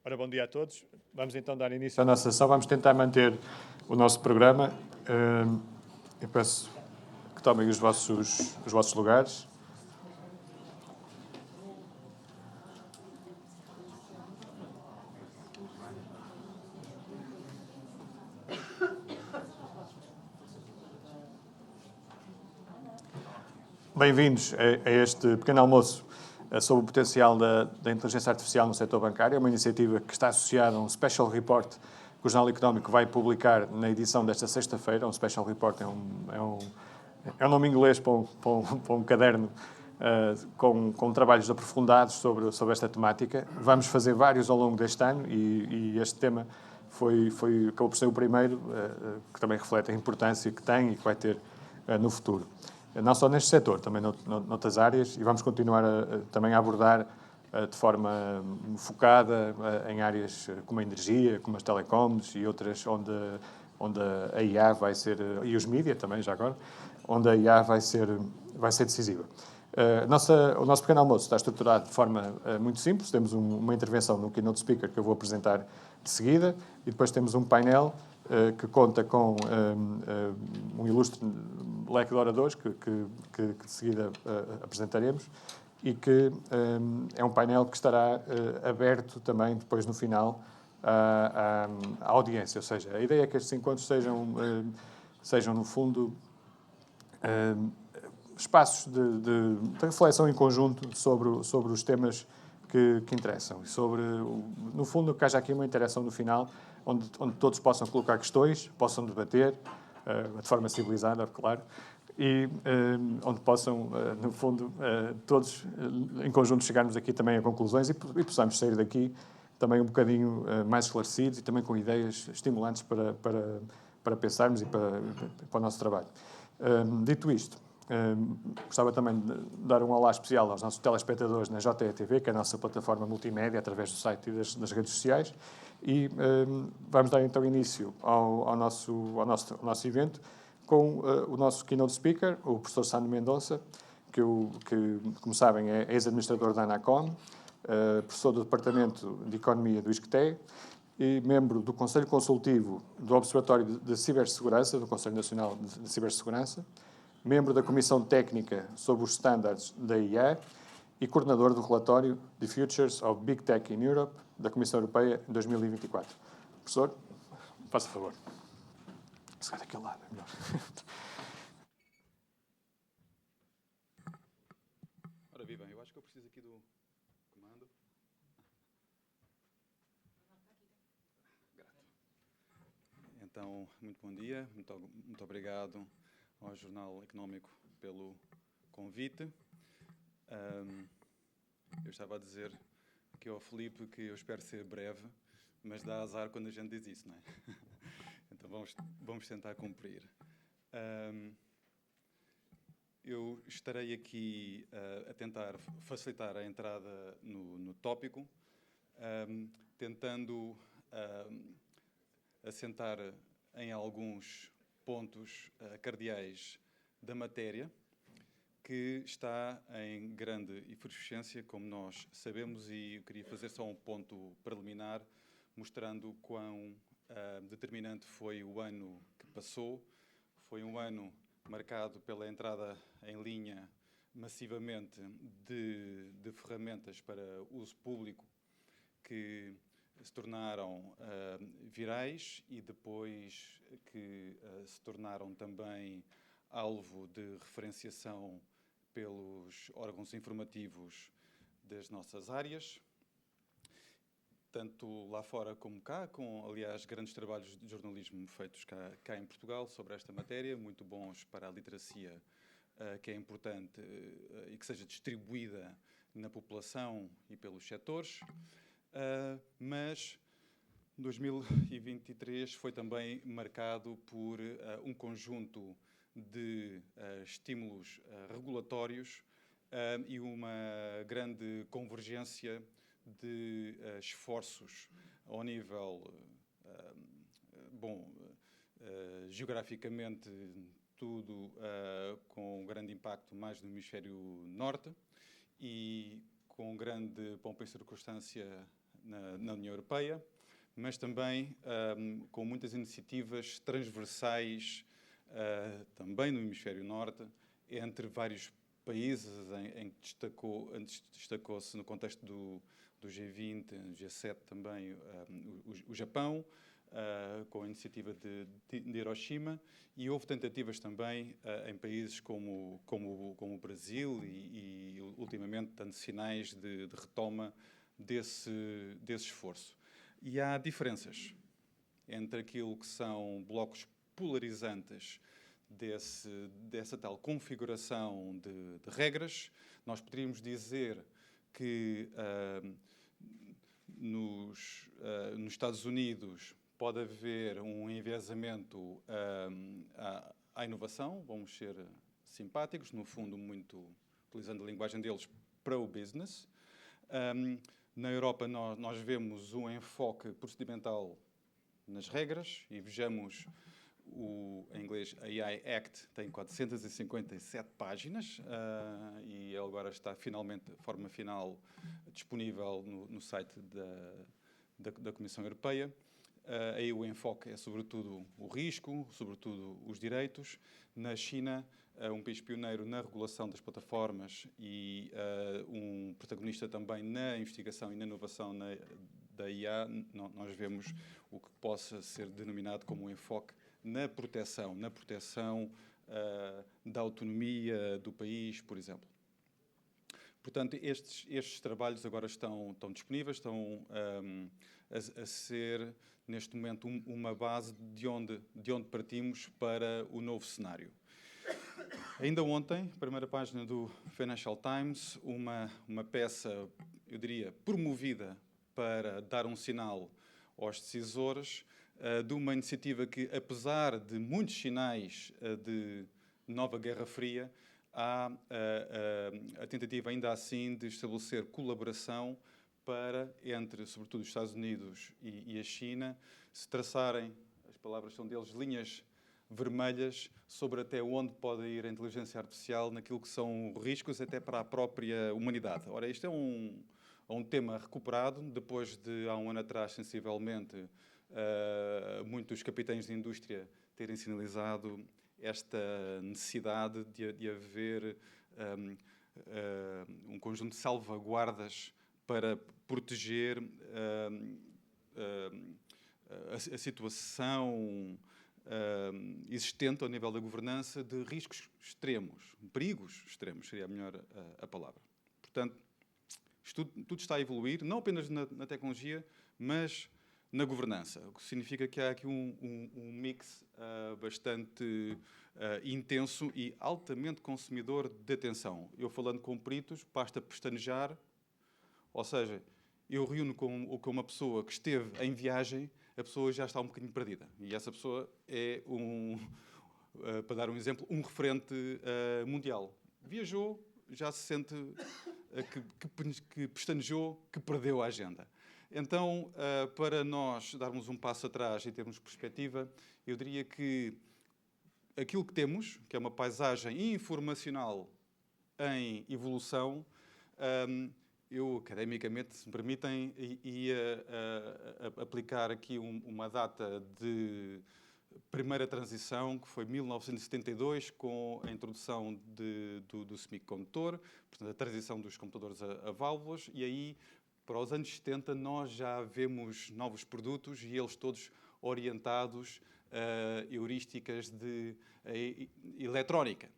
Ora, bom dia a todos. Vamos então dar início à nossa sessão. Vamos tentar manter o nosso programa. Eu peço que tomem os vossos lugares. Bem-vindos a este pequeno almoço sobre o potencial da inteligência artificial no setor bancário. É uma iniciativa que está associada a um Special Report que o Jornal Económico vai publicar na edição desta sexta-feira. Um Special Report é um nome inglês para um caderno com trabalhos aprofundados sobre esta temática. Vamos fazer vários ao longo deste ano e este tema acabou por ser o primeiro, que também reflete a importância que tem e que vai ter no futuro. Não só neste setor, também noutras áreas, e vamos continuar também a abordar de forma focada em áreas como a energia, como as telecoms e outras onde a IA vai ser, e os mídia também, já agora, onde a IA vai ser decisiva. O nosso pequeno almoço está estruturado de forma muito simples. Temos uma intervenção no Keynote Speaker que eu vou apresentar de seguida, e depois temos um painel que conta com um ilustre leque de oradores que de seguida apresentaremos, e que é um painel que estará aberto também depois no final à audiência. Ou seja, a ideia é que estes encontros sejam no fundo espaços de reflexão em conjunto sobre os temas que interessam e no fundo, que haja aqui uma interação no final onde todos possam colocar questões, possam debater de forma civilizada, claro, e onde possam, no fundo, todos em conjunto chegarmos aqui também a conclusões e possamos sair daqui também um bocadinho mais esclarecidos e também com ideias estimulantes para pensarmos e para o nosso trabalho. Dito isto, gostava também de dar um olá especial aos nossos telespectadores na JETV, que é a nossa plataforma multimédia, através do site e das redes sociais. E vamos dar então início ao nosso evento com o nosso Keynote Speaker, o professor Sandro Mendonça, que, como sabem, é ex-administrador da Anacom, professor do Departamento de Economia do ISCTE e membro do Conselho Consultivo do Observatório de Cibersegurança, do Conselho Nacional de Cibersegurança, membro da Comissão Técnica sobre os Standards da IA e coordenador do relatório The Futures of Big Tech in Europe, da Comissão Europeia, em 2024. Professor, faça favor. Se calhar daquele lado é melhor. Ora, viva, eu acho que eu preciso aqui do comando. Grato. Então, muito bom dia, muito obrigado ao Jornal Económico pelo convite. Eu estava a dizer aqui ao Filipe que eu espero ser breve, mas dá azar quando a gente diz isso, não é? Então vamos tentar cumprir. Eu estarei aqui a tentar facilitar a entrada no tópico, tentando assentar em alguns pontos cardeais da matéria, que está em grande efervescência, como nós sabemos, e eu queria fazer só um ponto preliminar, mostrando quão determinante foi o ano que passou. Foi um ano marcado pela entrada em linha massivamente de ferramentas para uso público que se tornaram virais e depois que se tornaram também alvo de referenciação pelos órgãos informativos das nossas áreas, tanto lá fora como cá, com, aliás, grandes trabalhos de jornalismo feitos cá em Portugal sobre esta matéria, muito bons para a literacia, que é importante e que seja distribuída na população e pelos setores. Mas 2023 foi também marcado por um conjunto de estímulos regulatórios e uma grande convergência de esforços ao nível, geograficamente tudo com grande impacto mais no hemisfério norte e com grande pompa e circunstância na União Europeia, mas também com muitas iniciativas transversais, também no Hemisfério Norte, entre vários países em que destacou-se no contexto do G20, G7 também, o Japão, com a iniciativa de Hiroshima, e houve tentativas também em países como o Brasil e ultimamente tantos sinais de retoma desse esforço. E há diferenças entre aquilo que são blocos polarizantes dessa tal configuração de regras. Nós poderíamos dizer que nos Estados Unidos pode haver um enviesamento à inovação, vamos ser simpáticos, no fundo, muito utilizando a linguagem deles, pro-business. Na Europa, nós vemos um enfoque procedimental nas regras e vejamos em inglês, AI Act tem 457 páginas e ele agora está finalmente, de forma final, disponível no site da Comissão Europeia. Aí o enfoque é sobretudo o risco, sobretudo os direitos. Na China, um país pioneiro na regulação das plataformas e um protagonista também na investigação e na inovação da IA, nós vemos o que possa ser denominado como um enfoque na proteção da autonomia do país, por exemplo. Portanto, estes trabalhos agora estão disponíveis, estão a ser, neste momento, uma base de onde partimos para o novo cenário. Ainda ontem, primeira página do Financial Times, uma peça, eu diria, promovida para dar um sinal aos decisores de uma iniciativa que, apesar de muitos sinais de nova Guerra Fria, há a tentativa ainda assim de estabelecer colaboração entre, sobretudo, os Estados Unidos e a China, se traçarem, as palavras são deles, linhas vermelhas sobre até onde pode ir a inteligência artificial naquilo que são riscos até para a própria humanidade. Ora, isto é um tema recuperado, depois de, há um ano atrás, sensivelmente, muitos capitães de indústria terem sinalizado esta necessidade de haver um conjunto de salvaguardas para proteger a situação existente ao nível da governança de riscos extremos, perigos extremos, seria a melhor a palavra. Portanto, isto tudo está a evoluir, não apenas na tecnologia, mas na governança, o que significa que há aqui um mix bastante intenso e altamente consumidor de atenção. Eu falando com peritos, basta pestanejar, ou seja, eu reúno com uma pessoa que esteve em viagem, a pessoa já está um bocadinho perdida. E essa pessoa é, para dar um exemplo, um referente mundial. Viajou, já se sente que pestanejou, que perdeu a agenda. Então, para nós darmos um passo atrás e termos perspectiva, eu diria que aquilo que temos, que é uma paisagem informacional em evolução, eu, academicamente, se me permitem, ia aplicar aqui uma data de primeira transição, que foi 1972, com a introdução do semicondutor, portanto, a transição dos computadores a válvulas, e aí, para os anos 70, nós já vemos novos produtos e eles todos orientados a heurísticas de eletrónica,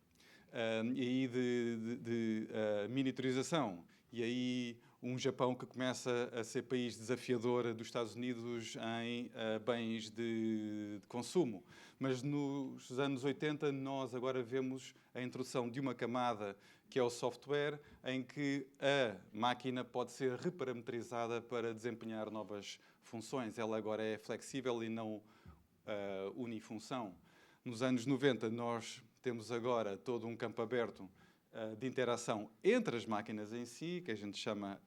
e aí de miniaturização. E aí um Japão que começa a ser país desafiador dos Estados Unidos em bens de consumo. Mas nos anos 80 nós agora vemos a introdução de uma camada que é o software, em que a máquina pode ser reparametrizada para desempenhar novas funções. Ela agora é flexível e não unifunção. Nos anos 90 nós temos agora todo um campo aberto de interação entre as máquinas em si, que a gente chama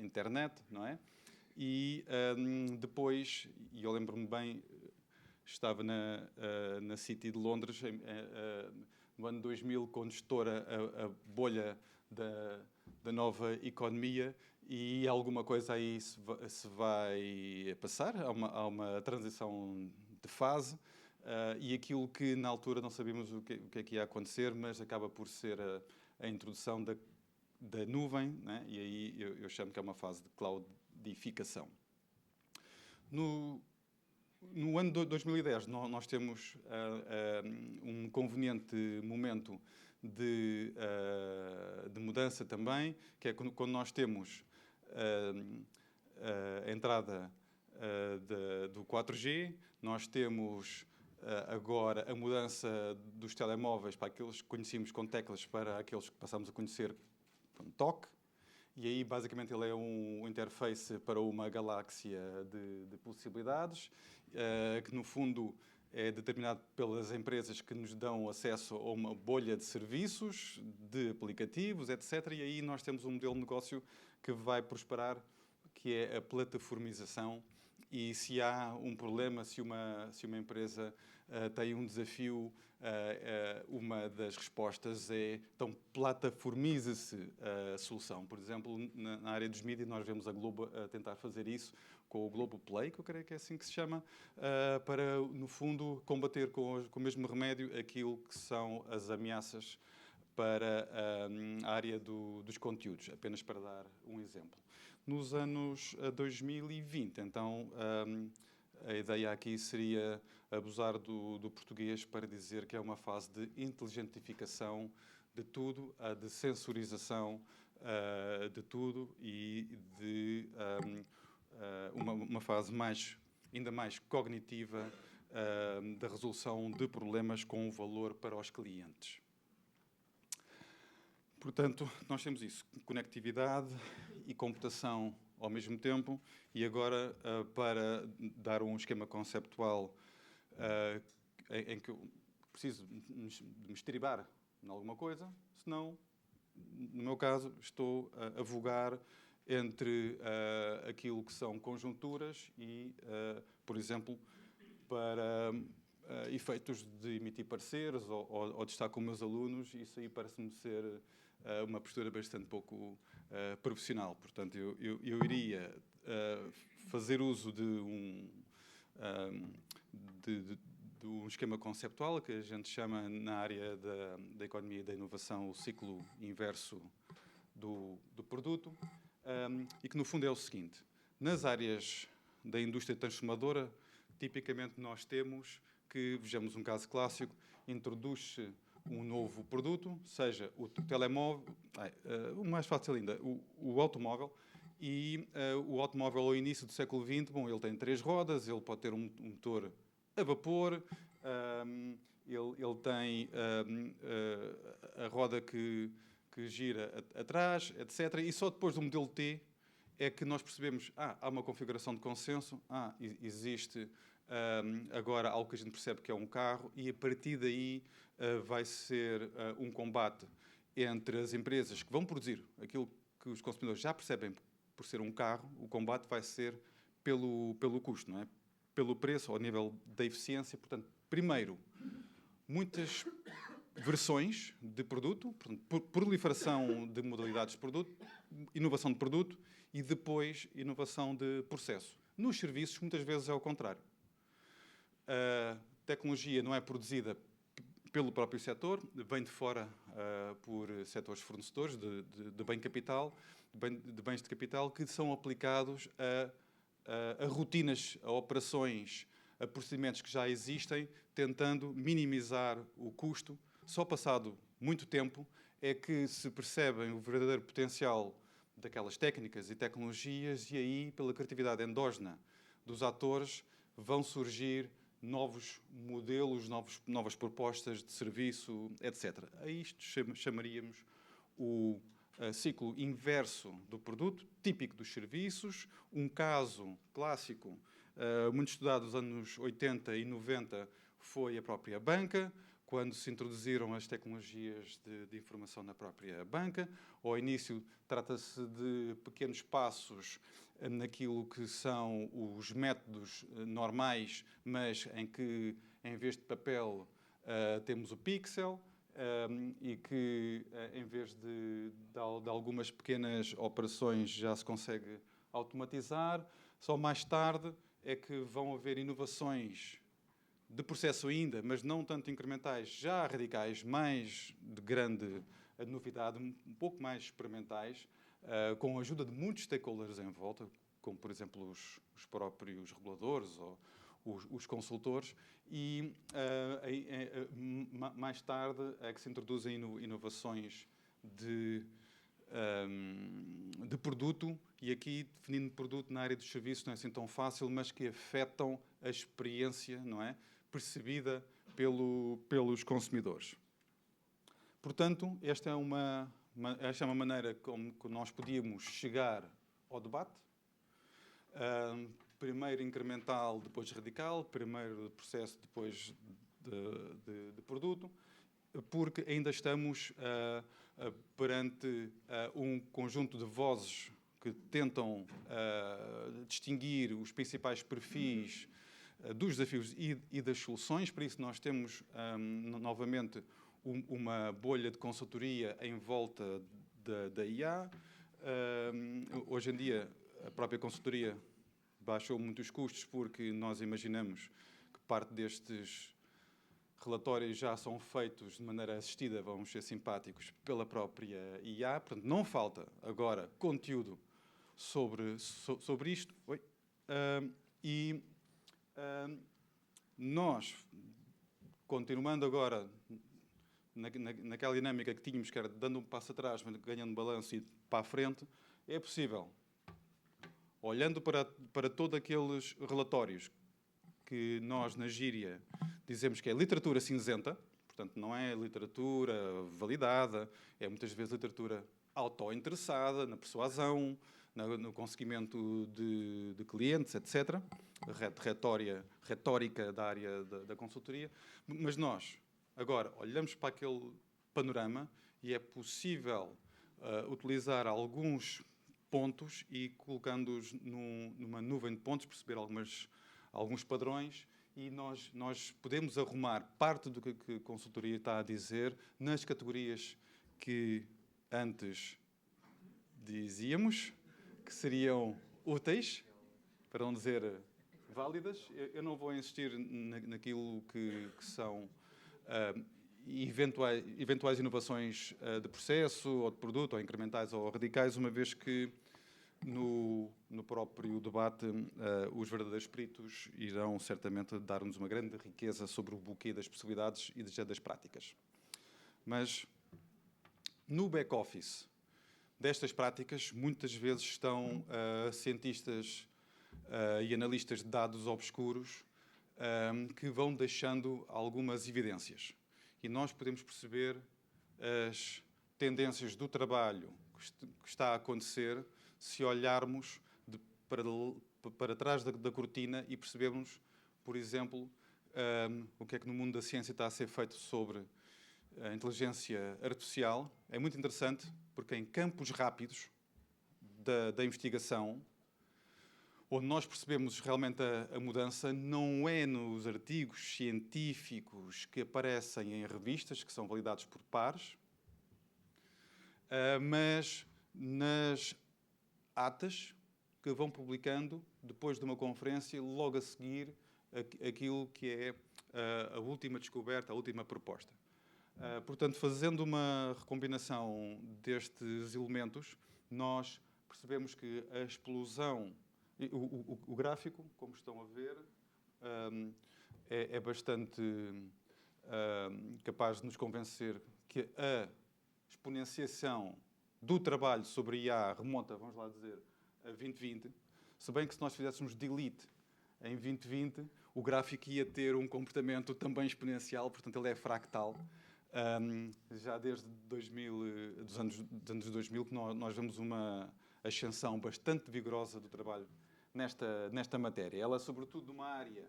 internet, não é? E depois, e eu lembro-me bem, estava na City de Londres no ano 2000, quando estoura a bolha da nova economia e alguma coisa aí se vai passar. Há uma transição de fase e aquilo que na altura não sabíamos o que é que ia acontecer, mas acaba por ser a introdução da nuvem, né? E aí eu chamo que é uma fase de cloudificação. No ano de 2010, nós temos um conveniente momento de mudança também, que é quando nós temos a entrada do 4G, nós temos agora a mudança dos telemóveis para aqueles que conhecíamos com teclas para aqueles que passamos a conhecer com toque. E aí, basicamente, ele é um interface para uma galáxia de possibilidades, que, no fundo, é determinado pelas empresas que nos dão acesso a uma bolha de serviços, de aplicativos, etc. E aí nós temos um modelo de negócio que vai prosperar, que é a plataformização. E se há um problema, se uma empresa tem um desafio, uma das respostas é, então, plataformize-se a solução. Por exemplo, na área dos mídias, nós vemos a Globo a tentar fazer isso com o Globo Play, que eu creio que é assim que se chama, para, no fundo, combater com o mesmo remédio aquilo que são as ameaças para a área dos conteúdos, apenas para dar um exemplo. Nos anos 2020, então, a ideia aqui seria abusar do português para dizer que é uma fase de inteligentificação de tudo, de sensorização de tudo e de uma fase ainda mais cognitiva da resolução de problemas com valor para os clientes. Portanto, nós temos isso, conectividade e computação ao mesmo tempo, e agora, para dar um esquema conceptual em que eu preciso de me estribar em alguma coisa, senão, no meu caso, estou a vogar entre aquilo que são conjunturas e, por exemplo, para efeitos de emitir pareceres ou de estar com meus alunos, isso aí parece-me ser uma postura bastante pouco profissional. Portanto, eu iria fazer uso de um esquema conceptual que a gente chama na área da economia e da inovação o ciclo inverso do produto e que, no fundo, é o seguinte. Nas áreas da indústria transformadora, tipicamente nós temos que, vejamos um caso clássico, introduz-se um novo produto, seja o telemóvel, o mais fácil ainda, o automóvel, e o automóvel ao início do século XX, bom, ele tem 3 rodas, ele pode ter um motor a vapor, ele tem a roda que gira atrás, etc. E só depois do modelo T é que nós percebemos, há uma configuração de consenso, existe agora algo que a gente percebe que é um carro, e a partir daí vai ser um combate entre as empresas que vão produzir aquilo que os consumidores já percebem por ser um carro. O combate vai ser pelo custo, não é? Pelo preço, ao nível da eficiência. Portanto, primeiro, muitas versões de produto, portanto, proliferação de modalidades de produto, inovação de produto e depois inovação de processo. Nos serviços, muitas vezes é o contrário. A tecnologia não é produzida pelo próprio setor, vem de fora por setores fornecedores de bem capital, de bens de capital, que são aplicados a rotinas, a operações, a procedimentos que já existem, tentando minimizar o custo. Só passado muito tempo é que se percebem o verdadeiro potencial daquelas técnicas e tecnologias, e aí, pela criatividade endógena dos atores, vão surgir novos modelos, novas propostas de serviço, etc. A isto chamaríamos o ciclo inverso do produto, típico dos serviços. Um caso clássico, muito estudado nos anos 80 e 90, foi a própria banca, quando se introduziram as tecnologias de informação na própria banca. Ao início, trata-se de pequenos passos naquilo que são os métodos normais, mas em que, em vez de papel, temos o pixel. e que, em vez de algumas pequenas operações, já se consegue automatizar. Só mais tarde é que vão haver inovações de processo ainda, mas não tanto incrementais, já radicais, mais de grande novidade, um pouco mais experimentais, com a ajuda de muitos stakeholders em volta, como, por exemplo, os próprios reguladores ou os consultores, e mais tarde é que se introduzem inovações de produto, e aqui definindo produto na área dos serviços não é assim tão fácil, mas que afetam a experiência, não é, percebida pelos consumidores. Portanto, esta é uma maneira como nós podíamos chegar ao debate. Primeiro incremental, depois radical, primeiro de processo, depois de produto, porque ainda estamos perante um conjunto de vozes que tentam distinguir os principais perfis dos desafios e das soluções. Por isso nós temos novamente uma bolha de consultoria em volta da IA. Hoje em dia a própria consultoria baixou muito os custos, porque nós imaginamos que parte destes relatórios já são feitos de maneira assistida, vamos ser simpáticos, pela própria IA. Portanto, não falta agora conteúdo sobre isto. Nós, continuando agora naquela dinâmica que tínhamos, que era dando um passo atrás, mas ganhando balanço e para a frente, é possível, olhando para todos aqueles relatórios que nós, na gíria, dizemos que é literatura cinzenta, portanto, não é literatura validada, é muitas vezes literatura auto-interessada, na persuasão, no conseguimento de clientes, etc. Retórica da área da consultoria. Mas nós, agora, olhamos para aquele panorama e é possível utilizar alguns pontos e colocando-os numa nuvem de pontos, perceber alguns padrões, e nós podemos arrumar parte do que a consultoria está a dizer nas categorias que antes dizíamos que seriam úteis, para não dizer válidas. Eu não vou insistir naquilo que são eventuais inovações de processo, ou de produto, ou incrementais ou radicais, uma vez que no próprio debate os verdadeiros peritos irão certamente dar-nos uma grande riqueza sobre o buquê das possibilidades e das práticas. Mas no back-office destas práticas, muitas vezes estão cientistas e analistas de dados obscuros que vão deixando algumas evidências. E nós podemos perceber as tendências do trabalho que está a acontecer se olharmos para trás da cortina e percebermos, por exemplo, o que é que no mundo da ciência está a ser feito sobre a inteligência artificial. É muito interessante, porque em campos rápidos da investigação, onde nós percebemos realmente a mudança, não é nos artigos científicos que aparecem em revistas, que são validados por pares, mas nas atas que vão publicando depois de uma conferência, logo a seguir aquilo que é a última descoberta, a última proposta. Portanto, fazendo uma recombinação destes elementos, nós percebemos que a explosão, o gráfico, como estão a ver, é bastante capaz de nos convencer que a exponenciação do trabalho sobre IA remonta, vamos lá dizer, a 2020, se bem que se nós fizéssemos delete em 2020, o gráfico ia ter um comportamento também exponencial, portanto ele é fractal. Já desde dos anos 2000 que nós vemos uma ascensão bastante vigorosa do trabalho nesta matéria. Ela é sobretudo numa área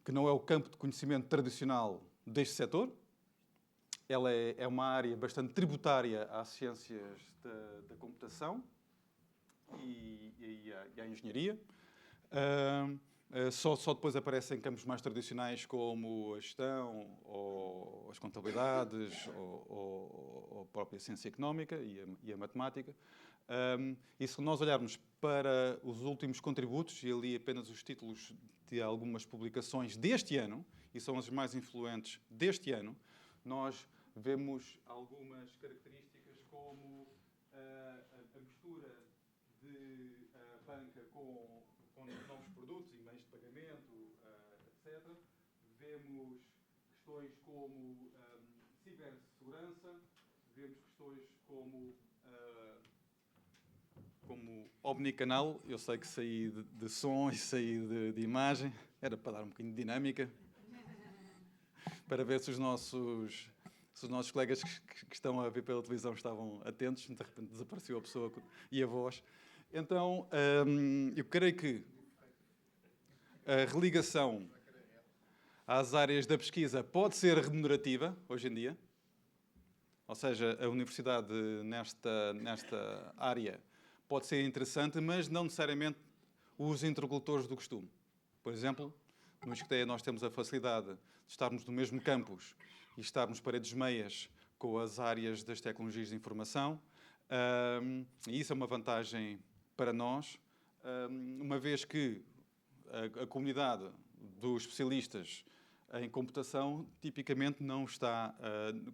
que não é o campo de conhecimento tradicional deste setor. Ela é uma área bastante tributária às ciências da computação e à engenharia. Só depois aparecem campos mais tradicionais como a gestão, ou as contabilidades, ou a própria ciência económica e a matemática. E se nós olharmos para os últimos contributos, e ali apenas os títulos de algumas publicações deste ano, e são as mais influentes deste ano, nós vemos algumas características como a mistura de banca com novos produtos e meios de pagamento, etc. Vemos questões como cibersegurança, vemos questões como omnicanal. Eu sei que saí de som e saí de imagem, era para dar um bocadinho de dinâmica, para ver se os nossos colegas que estão a ver pela televisão estavam atentos. De repente desapareceu a pessoa e a voz. Então, eu creio que a religação às áreas da pesquisa pode ser remunerativa hoje em dia. Ou seja, a universidade nesta área pode ser interessante, mas não necessariamente os interlocutores do costume. Por exemplo, no ISCTE nós temos a facilidade de estarmos no mesmo campus e estarmos paredes meias com as áreas das tecnologias de informação. E isso é uma vantagem para nós, uma vez que a comunidade dos especialistas em computação tipicamente não está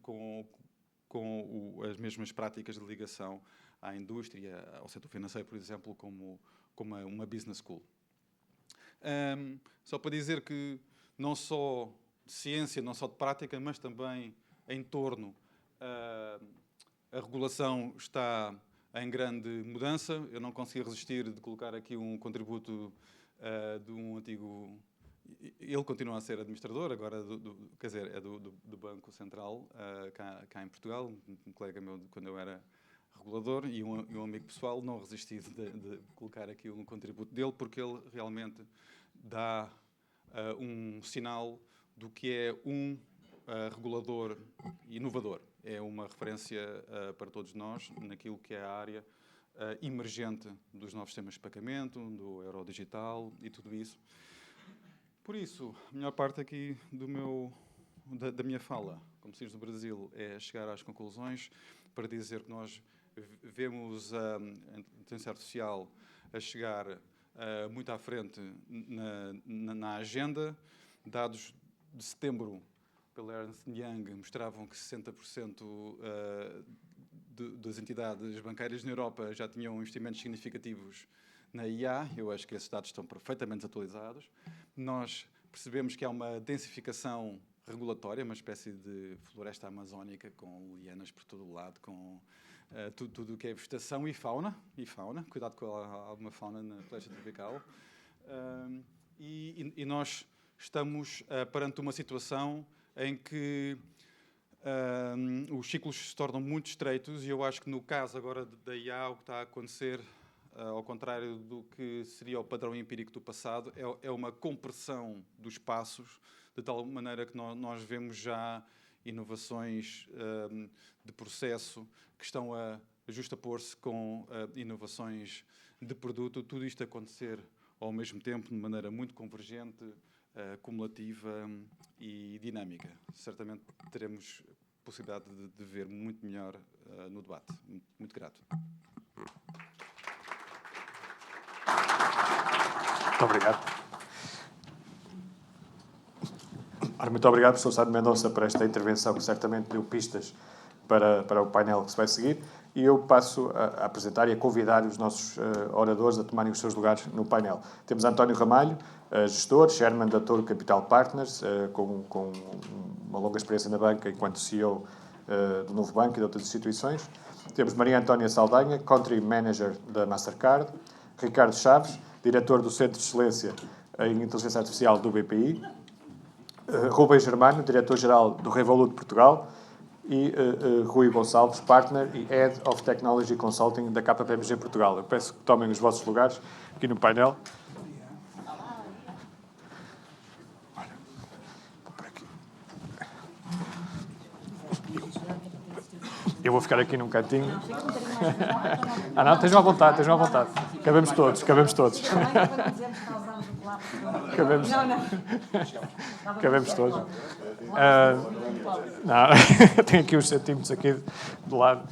com as mesmas práticas de ligação à indústria, ao setor financeiro, por exemplo, como uma business school. Só para dizer que não só de ciência, não só de prática, mas também em torno a regulação está em grande mudança. Eu não consegui resistir de colocar aqui um contributo de um antigo... Ele continua a ser administrador, agora quer dizer, é do Banco Central, cá em Portugal, um colega meu de quando eu era regulador e um amigo pessoal. Não resisti de colocar aqui um contributo dele, porque ele realmente dá um sinal do que é um regulador inovador. É uma referência para todos nós naquilo que é a área emergente dos novos sistemas de pagamento, do euro digital e tudo isso. Por isso, a melhor parte aqui da minha fala, como se diz no Brasil, é chegar às conclusões para dizer que nós vemos a inteligência artificial a chegar muito à frente na agenda. Dados de setembro pela Ernst Young mostravam que 60% das entidades bancárias na Europa já tinham investimentos significativos na IA. Eu acho que esses dados estão perfeitamente atualizados. Nós percebemos que há uma densificação regulatória, uma espécie de floresta amazónica com lianas por todo o lado, com tudo o que é vegetação e fauna. Cuidado com alguma fauna na floresta tropical. E nós estamos perante uma situação em que os ciclos se tornam muito estreitos, e eu acho que no caso agora da IA o que está a acontecer, ao contrário do que seria o padrão empírico do passado, é uma compressão dos passos, de tal maneira que nós vemos já inovações de processo que estão a justapor-se com inovações de produto, tudo isto a acontecer ao mesmo tempo, de maneira muito convergente, cumulativa e dinâmica. Certamente teremos possibilidade de ver muito melhor no debate. Muito grato. Muito obrigado. Ora, muito obrigado, professor Sá de Mendonça, por esta intervenção que certamente deu pistas para o painel que se vai seguir. E eu passo a apresentar e a convidar os nossos oradores a tomarem os seus lugares no painel. Temos António Ramalho, gestor, chairman da Toro Capital Partners, com uma longa experiência na banca enquanto CEO do Novo Banco e de outras instituições. Temos Maria Antónia Saldanha, Country Manager da Mastercard. Ricardo Chaves, diretor do Centro de Excelência em Inteligência Artificial do BPI. Rubens Germano, diretor-geral do Revolut Portugal. E Rui Gonçalves, Partner e Head of Technology Consulting da KPMG Portugal. Eu peço que tomem os vossos lugares aqui no painel. Vou por aqui. Eu vou ficar aqui num cantinho. Não, estejam à vontade, estejam à vontade. Cabemos todos. Cabemos todos. Cabemos todos. Tenho aqui os centímetros aqui do lado.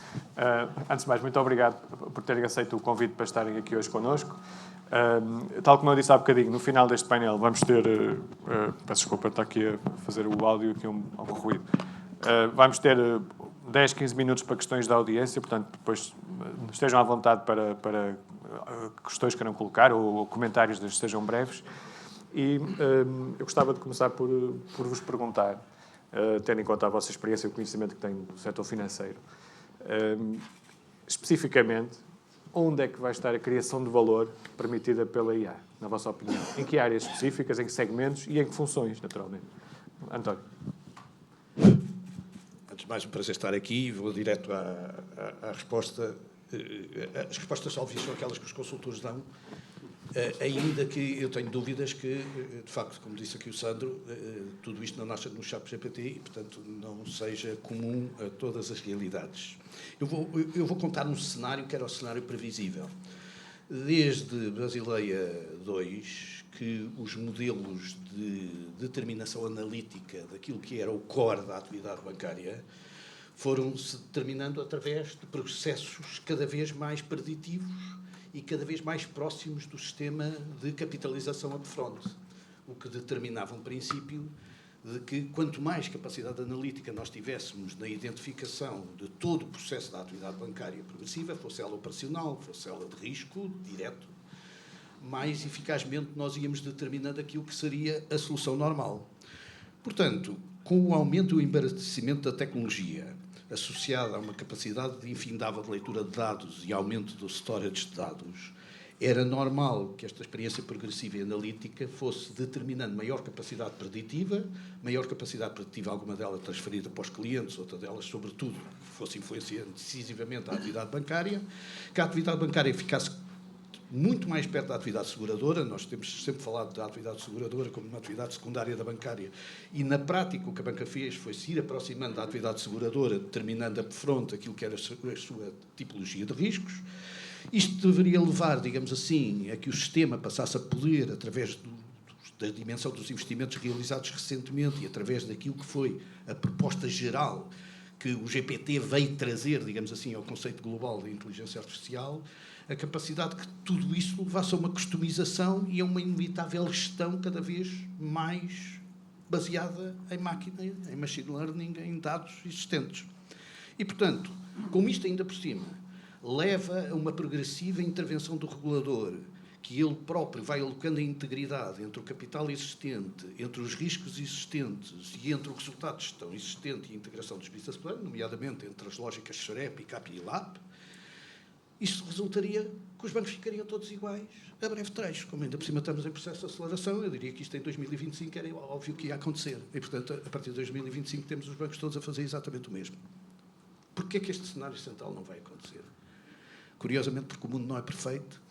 Antes de mais, muito obrigado por terem aceito o convite para estarem aqui hoje connosco. Tal como eu disse há bocadinho, no final deste painel vamos ter... peço desculpa, está aqui a fazer o áudio, aqui algum ruído. Vamos ter 10, 15 minutos para questões da audiência, portanto, depois estejam à vontade para questões que queiram colocar ou comentários, desde que sejam breves. E eu gostava de começar por vos perguntar, tendo em conta a vossa experiência e o conhecimento que têm do setor financeiro, especificamente, onde é que vai estar a criação de valor permitida pela IA, na vossa opinião? Em que áreas específicas, em que segmentos e em que funções, naturalmente? António. Antes de mais, um prazer estar aqui e vou direto à resposta. As respostas óbvias são aquelas que os consultores dão, ainda que eu tenho dúvidas que, de facto, como disse aqui o Sandro, tudo isto não nasce no ChatGPT e, portanto, não seja comum a todas as realidades. Eu vou contar um cenário que era o cenário previsível. Desde Basileia II, que os modelos de determinação analítica daquilo que era o core da atividade bancária foram-se determinando através de processos cada vez mais preditivos e cada vez mais próximos do sistema de capitalização upfront, o que determinava um princípio de que quanto mais capacidade analítica nós tivéssemos na identificação de todo o processo da atividade bancária progressiva, fosse ela operacional, fosse ela de risco direto, mais eficazmente nós íamos determinando aquilo que seria a solução normal. Portanto, com o aumento e o embarcamento da tecnologia, associada a uma capacidade de infindável de leitura de dados e aumento do storage de dados, era normal que esta experiência progressiva e analítica fosse determinando maior capacidade preditiva, alguma delas transferida para os clientes, outra delas, sobretudo, fosse influenciando decisivamente a atividade bancária, que a atividade bancária ficasse muito mais perto da atividade seguradora. Nós temos sempre falado da atividade seguradora como uma atividade secundária da bancária, e na prática o que a banca fez foi se ir aproximando da atividade seguradora, determinando upfront aquilo que era a sua tipologia de riscos. Isto deveria levar, digamos assim, a que o sistema passasse a poder, através da dimensão dos investimentos realizados recentemente e através daquilo que foi a proposta geral que o GPT veio trazer, digamos assim, ao conceito global de inteligência artificial, a capacidade que tudo isso levasse a uma customização e a uma inevitável gestão cada vez mais baseada em máquina, em machine learning, em dados existentes. E, portanto, como isto ainda por cima leva a uma progressiva intervenção do regulador, que ele próprio vai alocando a integridade entre o capital existente, entre os riscos existentes e entre o resultado de gestão existente e a integração dos business plans, nomeadamente entre as lógicas SREP, CAP e LAP, isto resultaria que os bancos ficariam todos iguais a breve trecho. Como ainda por cima estamos em processo de aceleração, eu diria que isto em 2025 era óbvio que ia acontecer. E, portanto, a partir de 2025 temos os bancos todos a fazer exatamente o mesmo. Porquê é que este cenário central não vai acontecer? Curiosamente, porque o mundo não é perfeito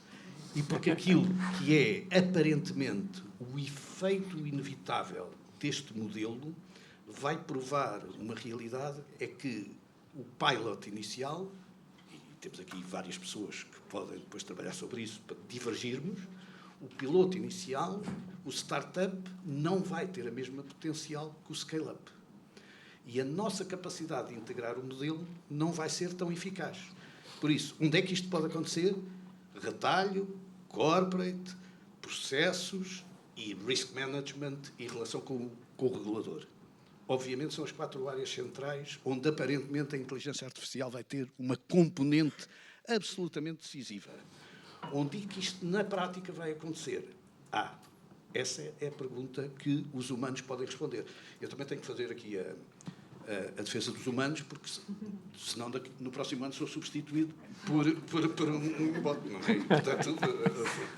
e porque aquilo que é, aparentemente, o efeito inevitável deste modelo vai provar uma realidade, é que o pilot inicial, e temos aqui várias pessoas que podem depois trabalhar sobre isso para divergirmos, o piloto inicial, o startup, não vai ter a mesma potencial que o scale-up. E a nossa capacidade de integrar o modelo não vai ser tão eficaz. Por isso, onde é que isto pode acontecer? Retalho, corporate, processos e risk management e relação com o regulador. Obviamente são as 4 áreas centrais onde aparentemente a inteligência artificial vai ter uma componente absolutamente decisiva. Onde é que isto na prática vai acontecer? Essa é a pergunta que os humanos podem responder. Eu também tenho que fazer aqui a defesa dos humanos, porque senão no próximo ano sou substituído por um bot. Não é? Portanto,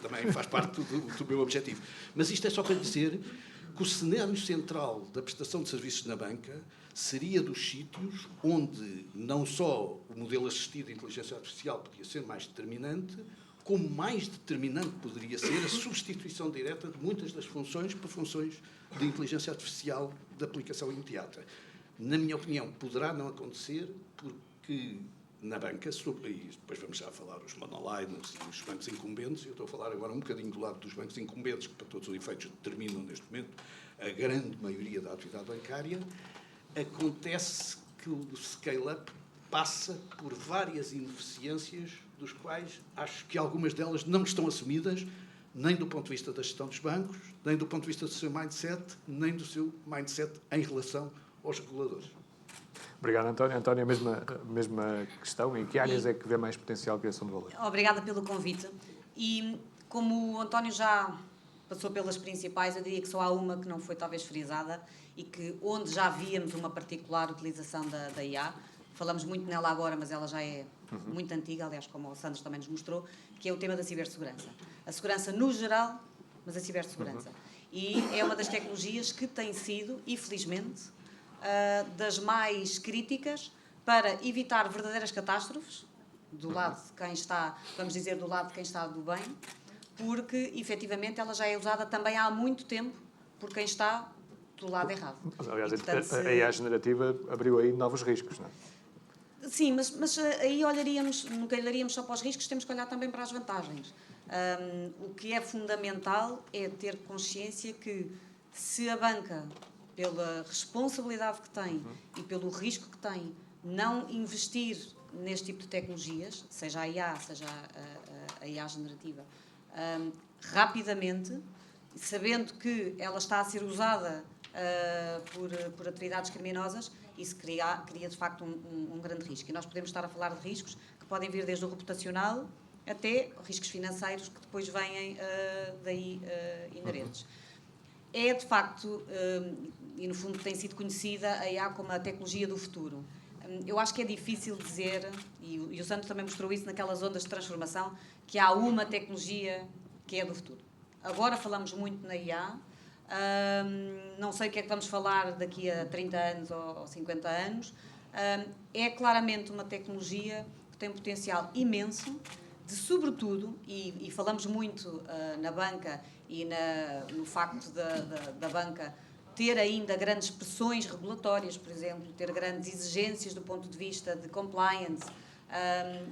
também faz parte do meu objetivo. Mas isto é só para dizer que o cenário central da prestação de serviços na banca seria dos sítios onde não só o modelo assistido de inteligência artificial podia ser mais determinante, como mais determinante poderia ser a substituição direta de muitas das funções por funções de inteligência artificial de aplicação imediata. Na minha opinião, poderá não acontecer por que na banca, e depois vamos já falar os monoliners e os bancos incumbentes, eu estou a falar agora um bocadinho do lado dos bancos incumbentes, que para todos os efeitos determinam neste momento a grande maioria da atividade bancária, acontece que o scale-up passa por várias ineficiências, dos quais acho que algumas delas não estão assumidas, nem do ponto de vista da gestão dos bancos, nem do ponto de vista do seu mindset, nem do seu mindset em relação aos reguladores. Obrigado, António. António, a mesma questão. Em que áreas é que vê mais potencial de criação de valor? Obrigada pelo convite. E como o António já passou pelas principais, eu diria que só há uma que não foi talvez frisada e que onde já víamos uma particular utilização da IA. Falamos muito nela agora, mas ela já é muito antiga, aliás, como o Sandro também nos mostrou, que é o tema da cibersegurança. A segurança no geral, mas a cibersegurança. E é uma das tecnologias que tem sido, infelizmente, das mais críticas para evitar verdadeiras catástrofes, do lado de quem está, vamos dizer, do lado de quem está do bem, porque, efetivamente, ela já é usada também há muito tempo por quem está do lado errado. Aliás, e, portanto, a IA generativa abriu aí novos riscos, não é? Sim, mas aí nunca olharíamos só para os riscos, temos que olhar também para as vantagens. O que é fundamental é ter consciência que se a banca, pela responsabilidade que tem e pelo risco que tem, não investir neste tipo de tecnologias, seja a IA, seja a IA generativa, rapidamente, sabendo que ela está a ser usada por atividades criminosas, isso cria de facto um grande risco. E nós podemos estar a falar de riscos que podem vir desde o reputacional até riscos financeiros que depois vêm daí inerentes. É, de facto, e no fundo tem sido conhecida a IA como a tecnologia do futuro. Eu acho que é difícil dizer, e o Sandro também mostrou isso naquelas ondas de transformação, que há uma tecnologia que é do futuro. Agora falamos muito na IA, não sei o que é que vamos falar daqui a 30 anos ou 50 anos. É claramente uma tecnologia que tem um potencial imenso, de sobretudo, e falamos muito na banca e no facto da banca ter ainda grandes pressões regulatórias, por exemplo, ter grandes exigências do ponto de vista de compliance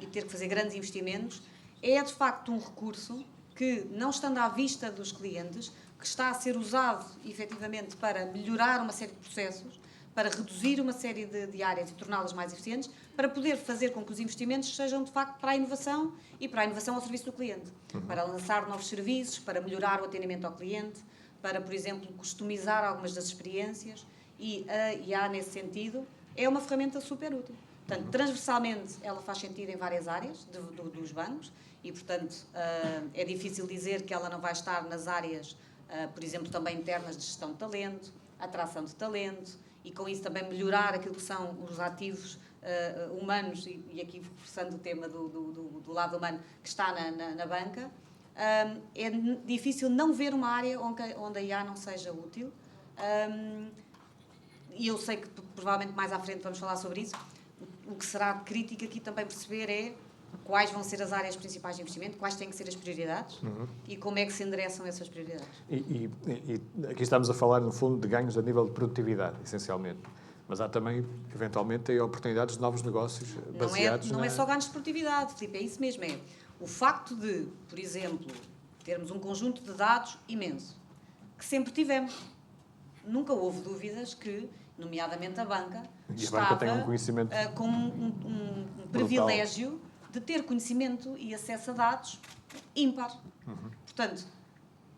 e ter que fazer grandes investimentos, é de facto um recurso que, não estando à vista dos clientes, que está a ser usado efetivamente para melhorar uma série de processos, para reduzir uma série de áreas e torná-las mais eficientes, para poder fazer com que os investimentos sejam de facto para a inovação e para a inovação ao serviço do cliente, para lançar novos serviços, para melhorar o atendimento ao cliente, para, por exemplo, customizar algumas das experiências, e a IA, nesse sentido, é uma ferramenta super útil. Portanto, transversalmente, ela faz sentido em várias áreas dos bancos e, portanto, é difícil dizer que ela não vai estar nas áreas, por exemplo, também internas de gestão de talento, atração de talento, e com isso também melhorar aquilo que são os ativos humanos, e aqui reforçando o tema do lado humano que está na banca. É difícil não ver uma área onde a IA não seja útil, e eu sei que provavelmente mais à frente vamos falar sobre isso. O que será crítico aqui também perceber é quais vão ser as áreas principais de investimento, quais têm que ser as prioridades e como é que se endereçam essas prioridades. E aqui estamos a falar, no fundo, de ganhos a nível de produtividade, essencialmente. Mas há também, eventualmente, oportunidades de novos negócios baseados Não é só ganhos de produtividade, Filipe, é isso mesmo. É o facto de, por exemplo, termos um conjunto de dados imenso, que sempre tivemos. Nunca houve dúvidas que, nomeadamente a banca, estava tem um conhecimento com um privilégio de ter conhecimento e acesso a dados ímpar. Portanto,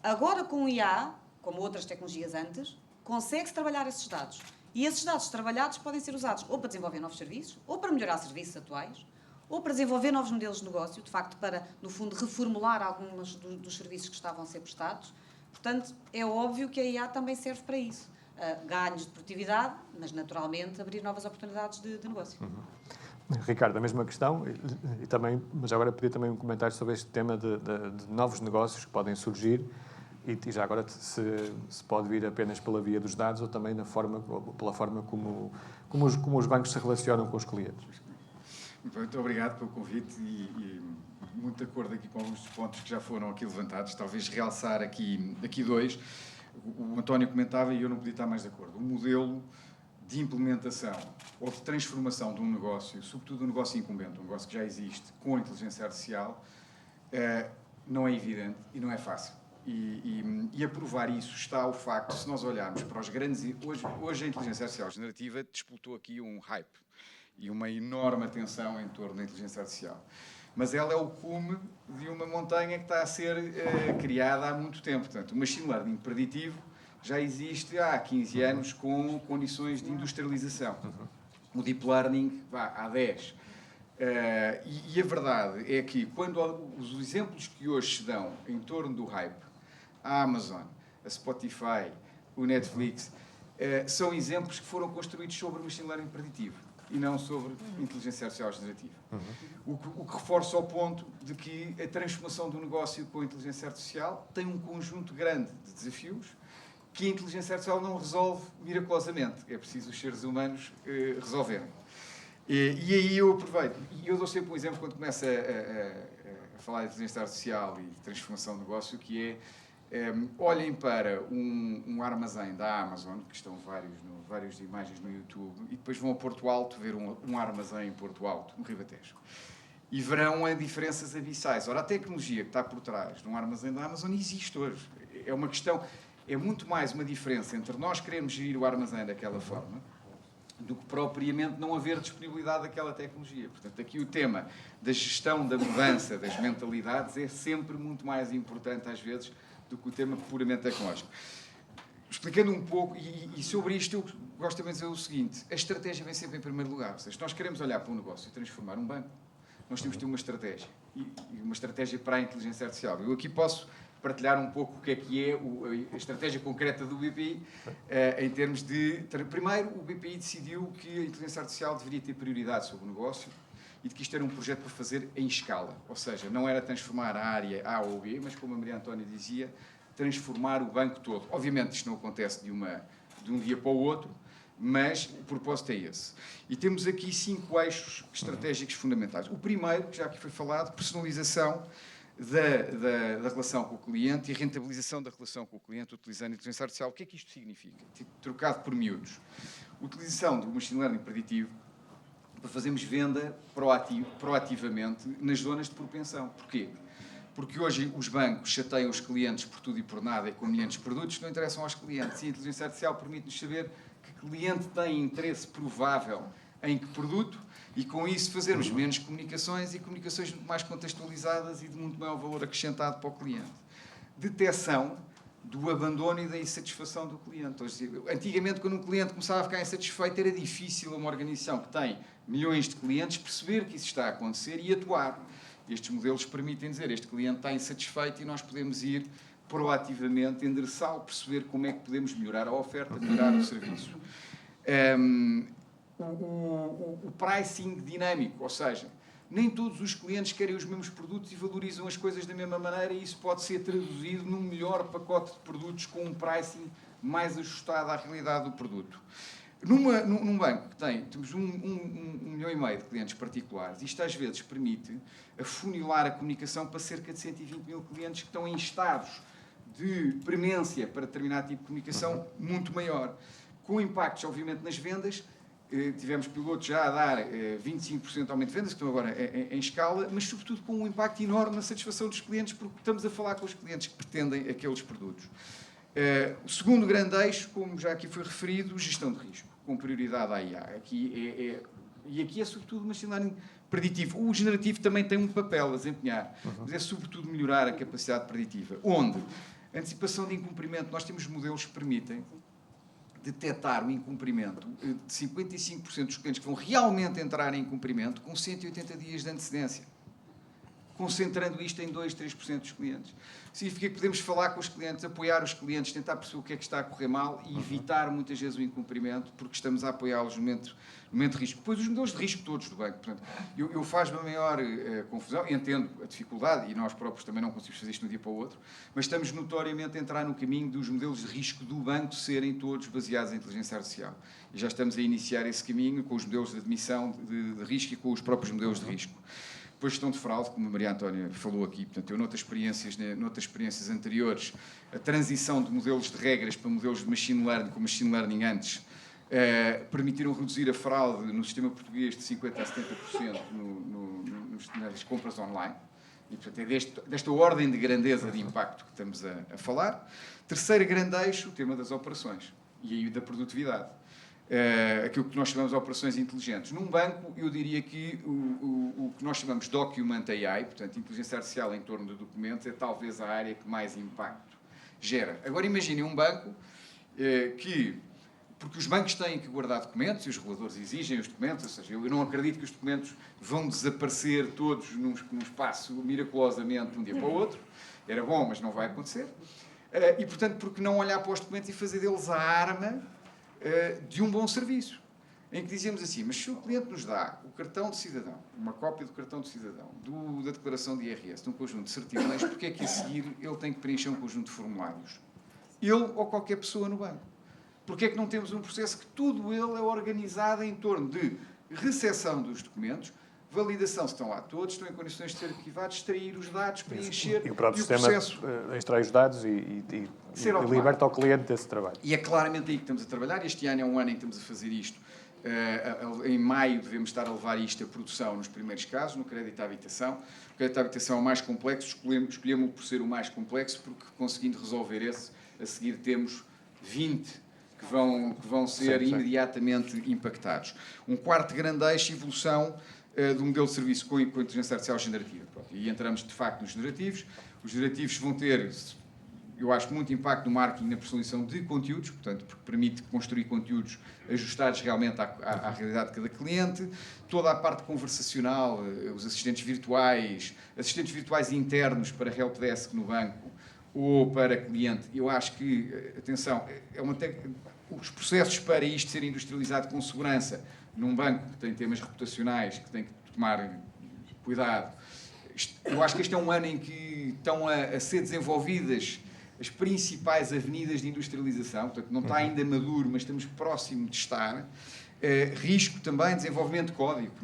agora com o IA, como outras tecnologias antes, consegue-se trabalhar esses dados. E esses dados trabalhados podem ser usados ou para desenvolver novos serviços, ou para melhorar serviços atuais, ou para desenvolver novos modelos de negócio, de facto, para, no fundo, reformular alguns dos serviços que estavam a ser prestados. Portanto, é óbvio que a IA também serve para isso. Ganhos de produtividade, mas, naturalmente, abrir novas oportunidades de negócio. Ricardo, a mesma questão, e também, mas agora pedir também um comentário sobre este tema de novos negócios que podem surgir, e já agora se pode vir apenas pela via dos dados ou também pela forma como os bancos se relacionam com os clientes. Muito obrigado pelo convite e muito de acordo aqui com alguns dos pontos que já foram aqui levantados. Talvez realçar aqui dois. O António comentava e eu não podia estar mais de acordo. O modelo de implementação ou de transformação de um negócio, sobretudo um negócio incumbente, um negócio que já existe, com a inteligência artificial, não é evidente e não é fácil. E a provar isso está o facto, se nós olharmos para os grandes... Hoje a inteligência artificial generativa disputou aqui um hype e uma enorme atenção em torno da inteligência artificial. Mas ela é o cume de uma montanha que está a ser criada há muito tempo. Portanto, o machine learning preditivo já existe há 15 anos com condições de industrialização. O deep learning há 10. E a verdade é que, quando os exemplos que hoje se dão em torno do hype, a Amazon, a Spotify, o Netflix, são exemplos que foram construídos sobre machine learning preditivo e não sobre inteligência artificial generativa. O que reforça o ponto de que a transformação do negócio com a inteligência artificial tem um conjunto grande de desafios que a inteligência artificial não resolve miraculosamente. É preciso os seres humanos resolverem. E aí eu aproveito. E eu dou sempre um exemplo quando começo a falar de inteligência artificial e de transformação de negócio, que é olhem para um armazém da Amazon, que estão várias imagens no YouTube, e depois vão a Porto Alto ver um armazém em Porto Alto, no Ribatejo. E verão diferenças abissais. Ora, a tecnologia que está por trás de um armazém da Amazon existe hoje. É uma questão, é muito mais uma diferença entre nós queremos gerir o armazém daquela forma do que propriamente não haver disponibilidade daquela tecnologia. Portanto, aqui o tema da gestão da mudança das mentalidades é sempre muito mais importante, às vezes, do que o tema puramente tecnológico. Explicando um pouco, e sobre isto eu gosto também de dizer o seguinte, a estratégia vem sempre em primeiro lugar. Ou seja, se nós queremos olhar para um negócio e transformar um banco, nós temos de ter uma estratégia. E uma estratégia para a inteligência artificial. Eu aqui posso partilhar um pouco o que é a estratégia concreta do BPI, em termos de... Primeiro, o BPI decidiu que a inteligência artificial deveria ter prioridade sobre o negócio e de que isto era um projeto para fazer em escala. Ou seja, não era transformar a área A ou B, mas, como a Maria Antónia dizia, transformar o banco todo. Obviamente, isto não acontece de um dia para o outro, mas o propósito é esse. E temos aqui 5 eixos estratégicos fundamentais. O primeiro, que já aqui foi falado, personalização da relação com o cliente e rentabilização da relação com o cliente utilizando a inteligência artificial. O que é que isto significa? Trocado por miúdos. Utilização do machine learning preditivo para fazermos venda proativamente nas zonas de propensão. Porquê? Porque hoje os bancos chateiam os clientes por tudo e por nada e com milhares de produtos que não interessam aos clientes. E a inteligência artificial permite-nos saber que cliente tem interesse provável em que produto e, com isso, fazermos menos comunicações e comunicações muito mais contextualizadas e de muito maior valor acrescentado para o cliente. Detecção do abandono e da insatisfação do cliente. Antigamente, quando um cliente começava a ficar insatisfeito, era difícil a uma organização que tem milhões de clientes perceber que isso está a acontecer e atuar. Estes modelos permitem dizer este cliente está insatisfeito e nós podemos ir proativamente endereçá-lo, perceber como é que podemos melhorar a oferta, melhorar o serviço. O pricing dinâmico, ou seja, nem todos os clientes querem os mesmos produtos e valorizam as coisas da mesma maneira e isso pode ser traduzido num melhor pacote de produtos com um pricing mais ajustado à realidade do produto. Num banco que temos 1,5 milhão de clientes particulares, isto às vezes permite afunilar a comunicação para cerca de 120 mil clientes que estão em estados de premência para determinado tipo de comunicação muito maior. Com impactos, obviamente, nas vendas. Tivemos pilotos já a dar 25% de aumento de vendas, que estão agora em escala, mas sobretudo com um impacto enorme na satisfação dos clientes, porque estamos a falar com os clientes que pretendem aqueles produtos. O segundo grande eixo, como já aqui foi referido, gestão de risco, com prioridade à IA. E aqui é sobretudo machine learning preditivo. O generativo também tem um papel a desempenhar, mas é sobretudo melhorar a capacidade preditiva. Onde? Antecipação de incumprimento. Nós temos modelos que permitem detectar o incumprimento de 55% dos clientes que vão realmente entrar em incumprimento com 180 dias de antecedência, concentrando isto em 2, 3% dos clientes. Significa que podemos falar com os clientes, apoiar os clientes, tentar perceber o que é que está a correr mal e evitar muitas vezes o incumprimento, porque estamos a apoiá-los no momento de risco. Depois, os modelos de risco todos do banco. Portanto, eu faz-me a maior confusão, entendo a dificuldade, e nós próprios também não conseguimos fazer isto de um dia para o outro, mas estamos notoriamente a entrar no caminho dos modelos de risco do banco serem todos baseados em inteligência artificial. E já estamos a iniciar esse caminho com os modelos de admissão de risco e com os próprios modelos de risco. Depois, gestão de fraude, como a Maria Antónia falou aqui. Portanto, eu, noutras experiências anteriores, a transição de modelos de regras para modelos de machine learning, com machine learning antes, permitiram reduzir a fraude no sistema português de 50% a 70% nas compras online. E, portanto, é desta ordem de grandeza de impacto que estamos a falar. Terceiro grande eixo, o tema das operações e aí da produtividade. Aquilo que nós chamamos de operações inteligentes. Num banco, eu diria que o que nós chamamos de Document AI, portanto, inteligência artificial em torno de documentos, é talvez a área que mais impacto gera. Agora, imaginem um banco porque os bancos têm que guardar documentos e os reguladores exigem os documentos, ou seja, eu não acredito que os documentos vão desaparecer todos num espaço miraculosamente de um dia para o outro. Era bom, mas não vai acontecer. E, portanto, por que não olhar para os documentos e fazer deles a arma de um bom serviço? Em que dizemos assim, mas se o cliente nos dá o cartão de cidadão, uma cópia do cartão de cidadão, da declaração de IRS, de um conjunto de certidões, porque é que a seguir ele tem que preencher um conjunto de formulários? Ele ou qualquer pessoa no banco. Porque é que não temos um processo que tudo ele é organizado em torno de recepção dos documentos, validação se estão lá todos, estão em condições de ser arquivados, extrair os dados, preencher e o próprio sistema processo extrai os dados e liberta ao cliente desse trabalho. E é claramente aí que estamos a trabalhar. Este ano é um ano em que estamos a fazer isto. Em maio devemos estar a levar isto à produção nos primeiros casos, no crédito à habitação. O crédito à habitação é o mais complexo, escolhemos por ser o mais complexo, porque conseguindo resolver esse, a seguir temos 20 que vão ser imediatamente impactados. Um quarto grande eixo, evolução do modelo de serviço com inteligência artificial generativa. E entramos, de facto, nos generativos. Os generativos vão ter, eu acho, muito impacto no marketing e na personalização de conteúdos, portanto, porque permite construir conteúdos ajustados realmente à realidade de cada cliente. Toda a parte conversacional, os assistentes virtuais internos para helpdesk no banco ou para cliente. Eu acho que, atenção, os processos para isto ser industrializado com segurança num banco que tem temas reputacionais, que tem que tomar cuidado. Eu acho que este é um ano em que estão a ser desenvolvidas as principais avenidas de industrialização, portanto, não está ainda maduro, mas estamos próximo de estar. Risco também, desenvolvimento de código,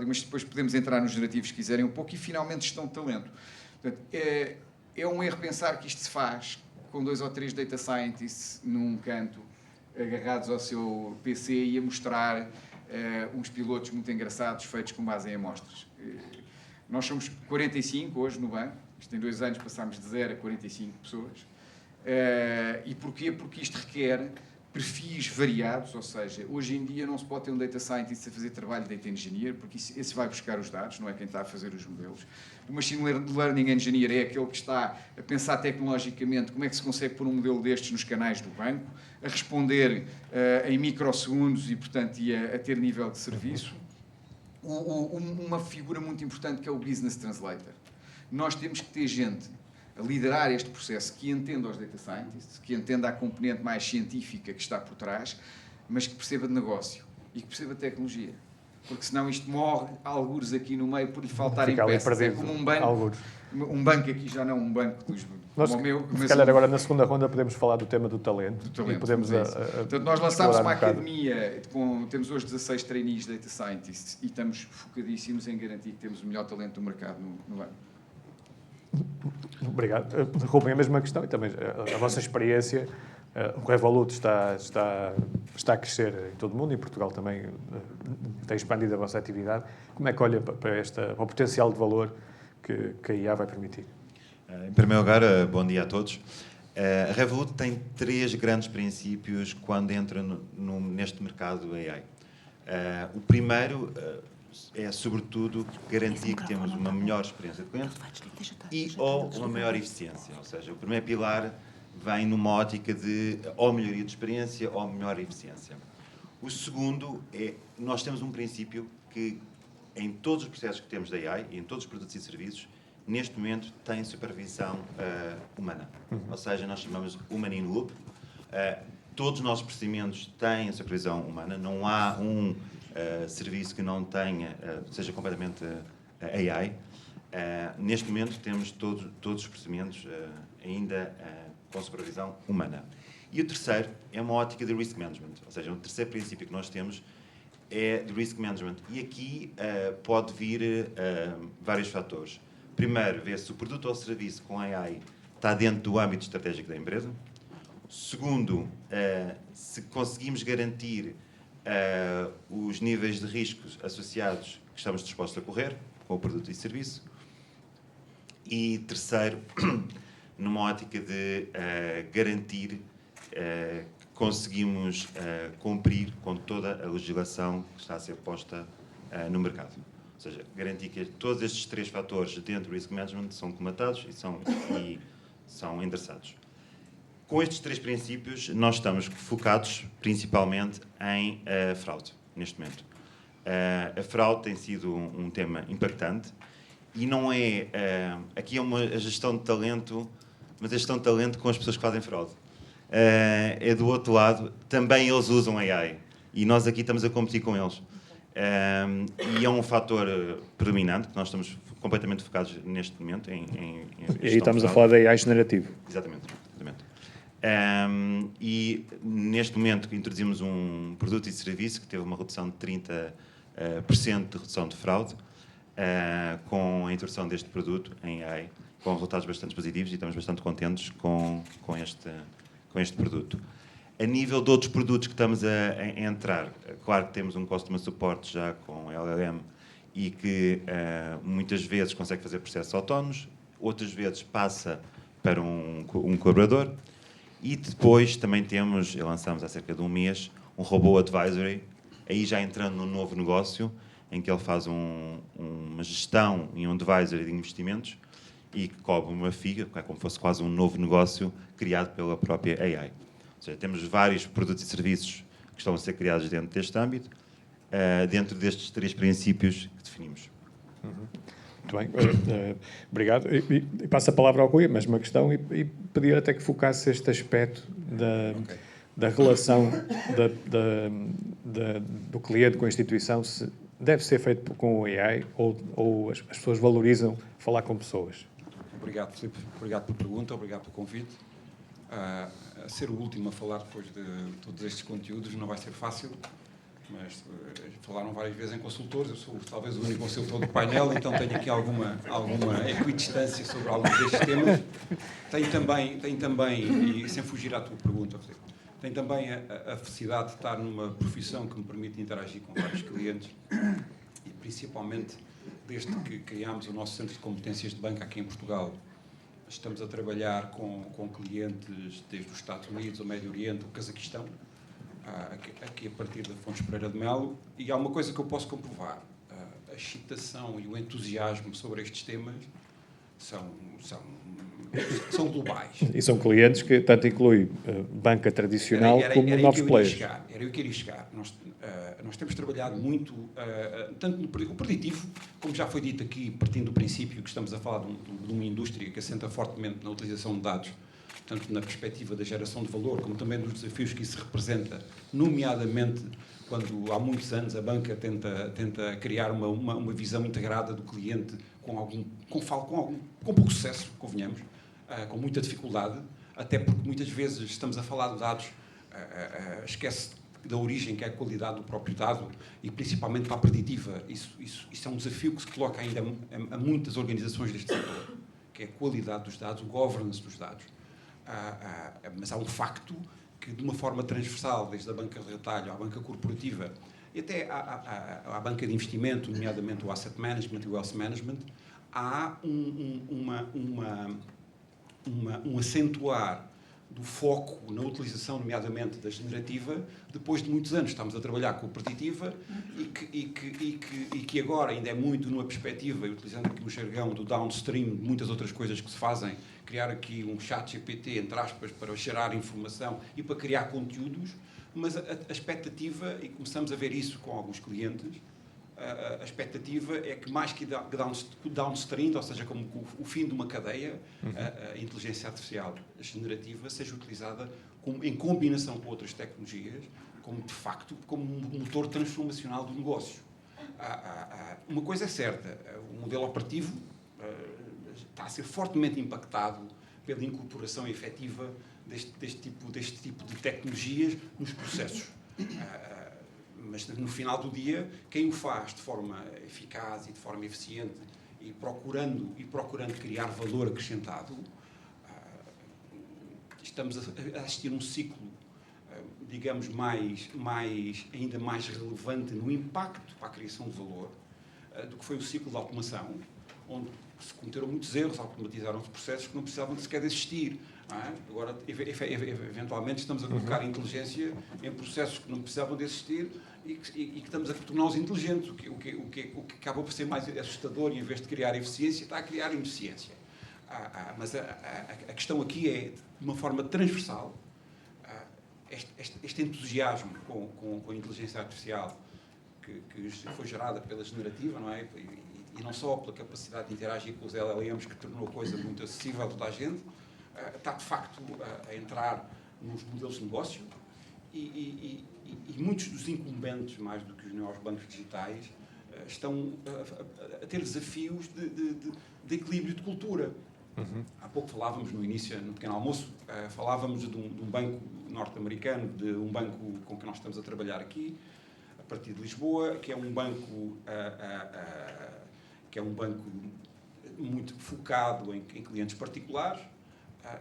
mas depois podemos entrar nos gerativos se quiserem um pouco, e finalmente gestão de talento. Portanto, é um erro pensar que isto se faz com 2 ou 3 data scientists num canto, agarrados ao seu PC e a mostrar uns pilotos muito engraçados feitos com base em amostras. Nós somos 45 hoje no banco, isto em 2 anos passámos de 0 a 45 pessoas. E porquê? Porque isto requer perfis variados, ou seja, hoje em dia não se pode ter um data scientist a fazer trabalho de data engineer, porque esse vai buscar os dados, não é quem está a fazer os modelos. O machine learning engineer é aquele que está a pensar tecnologicamente como é que se consegue pôr um modelo destes nos canais do banco, a responder em microsegundos e, portanto, a ter nível de serviço. Uma figura muito importante que é o business translator. Nós temos que ter gente a liderar este processo que entenda os data scientists, que entenda a componente mais científica que está por trás, mas que perceba de negócio e que perceba de tecnologia. Porque senão isto morre, algures aqui no meio, por lhe faltarem peças. É como um banco. Um banco aqui já não um banco dos... Nós, como o meu, se calhar agora na segunda ronda podemos falar do tema do talento. E podemos portanto, nós lançámos uma academia, temos hoje 16 trainees data scientists e estamos focadíssimos em garantir que temos o melhor talento do mercado no banco. Obrigado. Rubem, a mesma questão e também a vossa experiência. O Revolut está a crescer em todo o mundo, em Portugal também tem expandido a vossa atividade. Como é que olha para o potencial de valor que a IA vai permitir? Em primeiro lugar, bom dia a todos. A Revolut tem 3 grandes princípios quando entra neste mercado AI. O primeiro é, sobretudo, garantir que temos uma melhor experiência de cliente ou uma maior eficiência. Ou seja, o primeiro pilar vem numa ótica de ou melhoria de experiência ou melhor eficiência. O segundo é, nós temos um princípio que em todos os processos que temos da AI e em todos os produtos e serviços, neste momento tem supervisão humana. Ou seja, nós chamamos Human in Loop. Todos os nossos procedimentos têm a supervisão humana. Não há um serviço que não tenha, seja completamente AI. Neste momento temos todos os procedimentos ainda com supervisão humana. E o terceiro é uma ótica de risk management, ou seja, o terceiro princípio que nós temos é de risk management. E aqui pode vir vários fatores. Primeiro, ver se o produto ou serviço com AI está dentro do âmbito estratégico da empresa. Segundo, se conseguimos garantir os níveis de riscos associados que estamos dispostos a correr com o produto e serviço. E terceiro, numa ótica de garantir que conseguimos cumprir com toda a legislação que está a ser posta no mercado. Ou seja, garantir que todos estes 3 fatores dentro do risk management são comatados e são endereçados. Com estes 3 princípios, nós estamos focados principalmente em fraude, neste momento. A fraude tem sido um tema impactante e não é... aqui é a gestão de talento, mas a gestão de talento com as pessoas que fazem fraude. É do outro lado, também eles usam AI e nós aqui estamos a competir com eles. E é um fator predominante, que nós estamos completamente focados neste momento em e aí estamos a falar de AI generativo. Exatamente. E neste momento introduzimos um produto e serviço que teve uma redução de 30% de redução de fraude com a introdução deste produto em AI, com resultados bastante positivos e estamos bastante contentes com este produto. A nível de outros produtos que estamos a entrar, claro que temos um customer support já com LLM e que muitas vezes consegue fazer processos autónomos, outras vezes passa para um colaborador. E depois também temos, lançamos há cerca de um mês, um robô advisory, aí já entrando num novo negócio, em que ele faz uma gestão e um advisory de investimentos e que cobre uma figa, é como se fosse quase um novo negócio criado pela própria AI. Ou seja, temos vários produtos e serviços que estão a ser criados dentro deste âmbito, dentro destes 3 princípios que definimos. Muito bem, obrigado. E passo a palavra ao Rui, a mesma questão, e pedir até que focasse este aspecto da relação do cliente com a instituição, se deve ser feito com o AI ou as pessoas valorizam falar com pessoas. Obrigado, Filipe. Obrigado pela pergunta, obrigado pelo convite. Ser o último a falar depois de todos estes conteúdos não vai ser fácil, mas falaram várias vezes em consultores, eu sou talvez o único consultor do painel, então tenho aqui alguma equidistância sobre alguns destes temas. Tenho também, e sem fugir à tua pergunta, Filipe, tenho também a felicidade de estar numa profissão que me permite interagir com vários clientes e principalmente desde que criámos o nosso Centro de Competências de Banca aqui em Portugal. Estamos a trabalhar com clientes desde os Estados Unidos, o Médio Oriente, o Cazaquistão, aqui a partir da Fontes Pereira de Melo, e há uma coisa que eu posso comprovar: a excitação e o entusiasmo sobre estes temas são globais. E são clientes que tanto inclui banca tradicional como novos players. Era eu que queria chegar. Nós temos trabalhado muito, tanto no preditivo, como já foi dito aqui, partindo do princípio que estamos a falar de uma indústria que assenta fortemente na utilização de dados, tanto na perspectiva da geração de valor, como também dos desafios que isso representa, nomeadamente quando há muitos anos a banca tenta criar uma visão integrada do cliente com pouco sucesso, convenhamos, com muita dificuldade, até porque muitas vezes estamos a falar de dados, esquece da origem, que é a qualidade do próprio dado, e principalmente para a preditiva. Isso é um desafio que se coloca ainda a muitas organizações deste setor, que é a qualidade dos dados, o governance dos dados. Mas há um facto que, de uma forma transversal, desde a banca de retalho à banca corporativa e até à banca de investimento, nomeadamente o asset management e o wealth management, há um acentuar do foco na utilização, nomeadamente da generativa, depois de muitos anos estamos a trabalhar com a preditiva e que agora ainda é muito numa perspectiva, utilizando aqui o jargão do downstream, de muitas outras coisas que se fazem, criar aqui um chat GPT, entre aspas, para gerar informação e para criar conteúdos, mas a expectativa, e começamos a ver isso com alguns clientes, a expectativa é que mais que downstream, ou seja, como o fim de uma cadeia, a inteligência artificial generativa seja utilizada em combinação com outras tecnologias, como de facto como um motor transformacional do negócio. Uma coisa é certa, o modelo operativo está a ser fortemente impactado pela incorporação efetiva deste tipo de tecnologias nos processos. Mas no final do dia, quem o faz de forma eficaz e de forma eficiente e procurando criar valor acrescentado, estamos a assistir a um ciclo, digamos, ainda mais relevante no impacto para a criação de valor do que foi o ciclo da automação, onde se cometeram muitos erros, automatizaram-se processos que não precisavam sequer de existir. Não é? Agora, eventualmente, estamos a colocar a inteligência em processos que não precisavam de existir e que estamos a torná-los inteligentes, o que acaba por ser mais assustador, e em vez de criar eficiência, está a criar ineficiência. Mas a questão aqui é, de uma forma transversal, este entusiasmo com a inteligência artificial que foi gerada pela generativa, não é? E não só pela capacidade de interagir com os LLMs, que tornou a coisa muito acessível a toda a gente, está de facto a entrar nos modelos de negócio e muitos dos incumbentes, mais do que os neobancos digitais, estão a ter desafios de equilíbrio de cultura. Há pouco falávamos no início, no pequeno almoço, falávamos de um banco norte-americano, de um banco com que nós estamos a trabalhar aqui, a partir de Lisboa, que é um banco muito focado em clientes particulares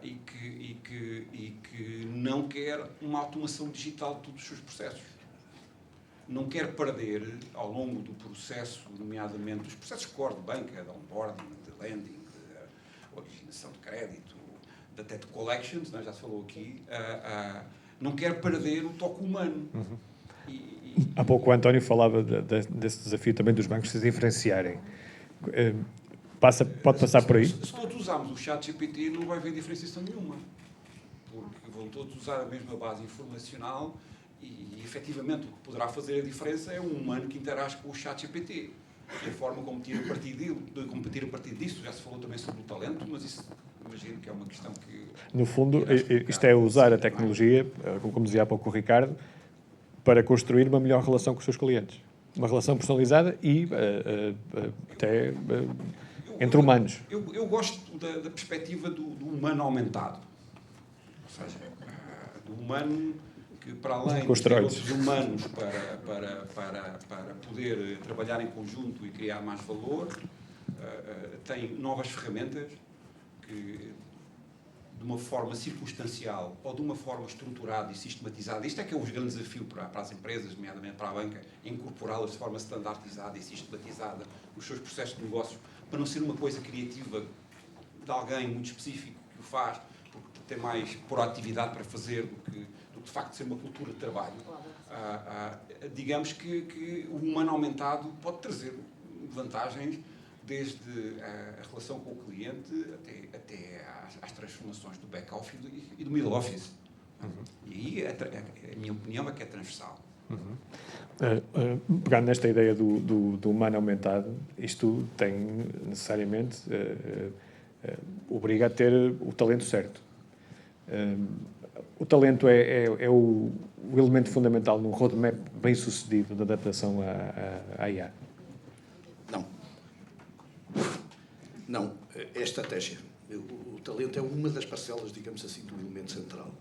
e que não quer uma automação digital de todos os seus processos. Não quer perder, ao longo do processo, nomeadamente os processos core de banca, de onboarding, de lending, de originação de crédito, até de collections, não é? Já se falou aqui, não quer perder o toque humano. Há pouco o António falava desse desafio também dos bancos se diferenciarem. Pode passar por aí? Se todos usarmos o ChatGPT, não vai haver diferenciação nenhuma, porque vão todos usar a mesma base informacional e efetivamente, o que poderá fazer a diferença é um humano que interage com o ChatGPT. E a forma como tira partido disso, já se falou também sobre o talento, mas isso imagino que é uma questão que... No fundo, isto é usar a tecnologia, como dizia há pouco o Ricardo, para construir uma melhor relação com os seus clientes. Uma relação personalizada e até entre humanos. Eu gosto da perspectiva do humano aumentado. Ou seja, do humano que, para além de ter outros humanos para poder trabalhar em conjunto e criar mais valor, tem novas ferramentas que, de uma forma circunstancial ou de uma forma estruturada e sistematizada, isto é que é o grande desafio para as empresas, nomeadamente para a banca, incorporá-las de forma standardizada e sistematizada nos seus processos de negócio, para não ser uma coisa criativa de alguém muito específico que o faz, porque tem mais proatividade para fazer do que de facto ser uma cultura de trabalho. Digamos que o humano aumentado pode trazer vantagens desde a relação com o cliente até às transformações do back-office e do middle-office. E aí a minha opinião é que é transversal. Pegando nesta ideia do humano aumentado, isto tem necessariamente obriga a ter o talento certo. O talento é o elemento fundamental num roadmap bem sucedido de adaptação à IA. Não, é estratégia. O talento é uma das parcelas, digamos assim, do elemento central.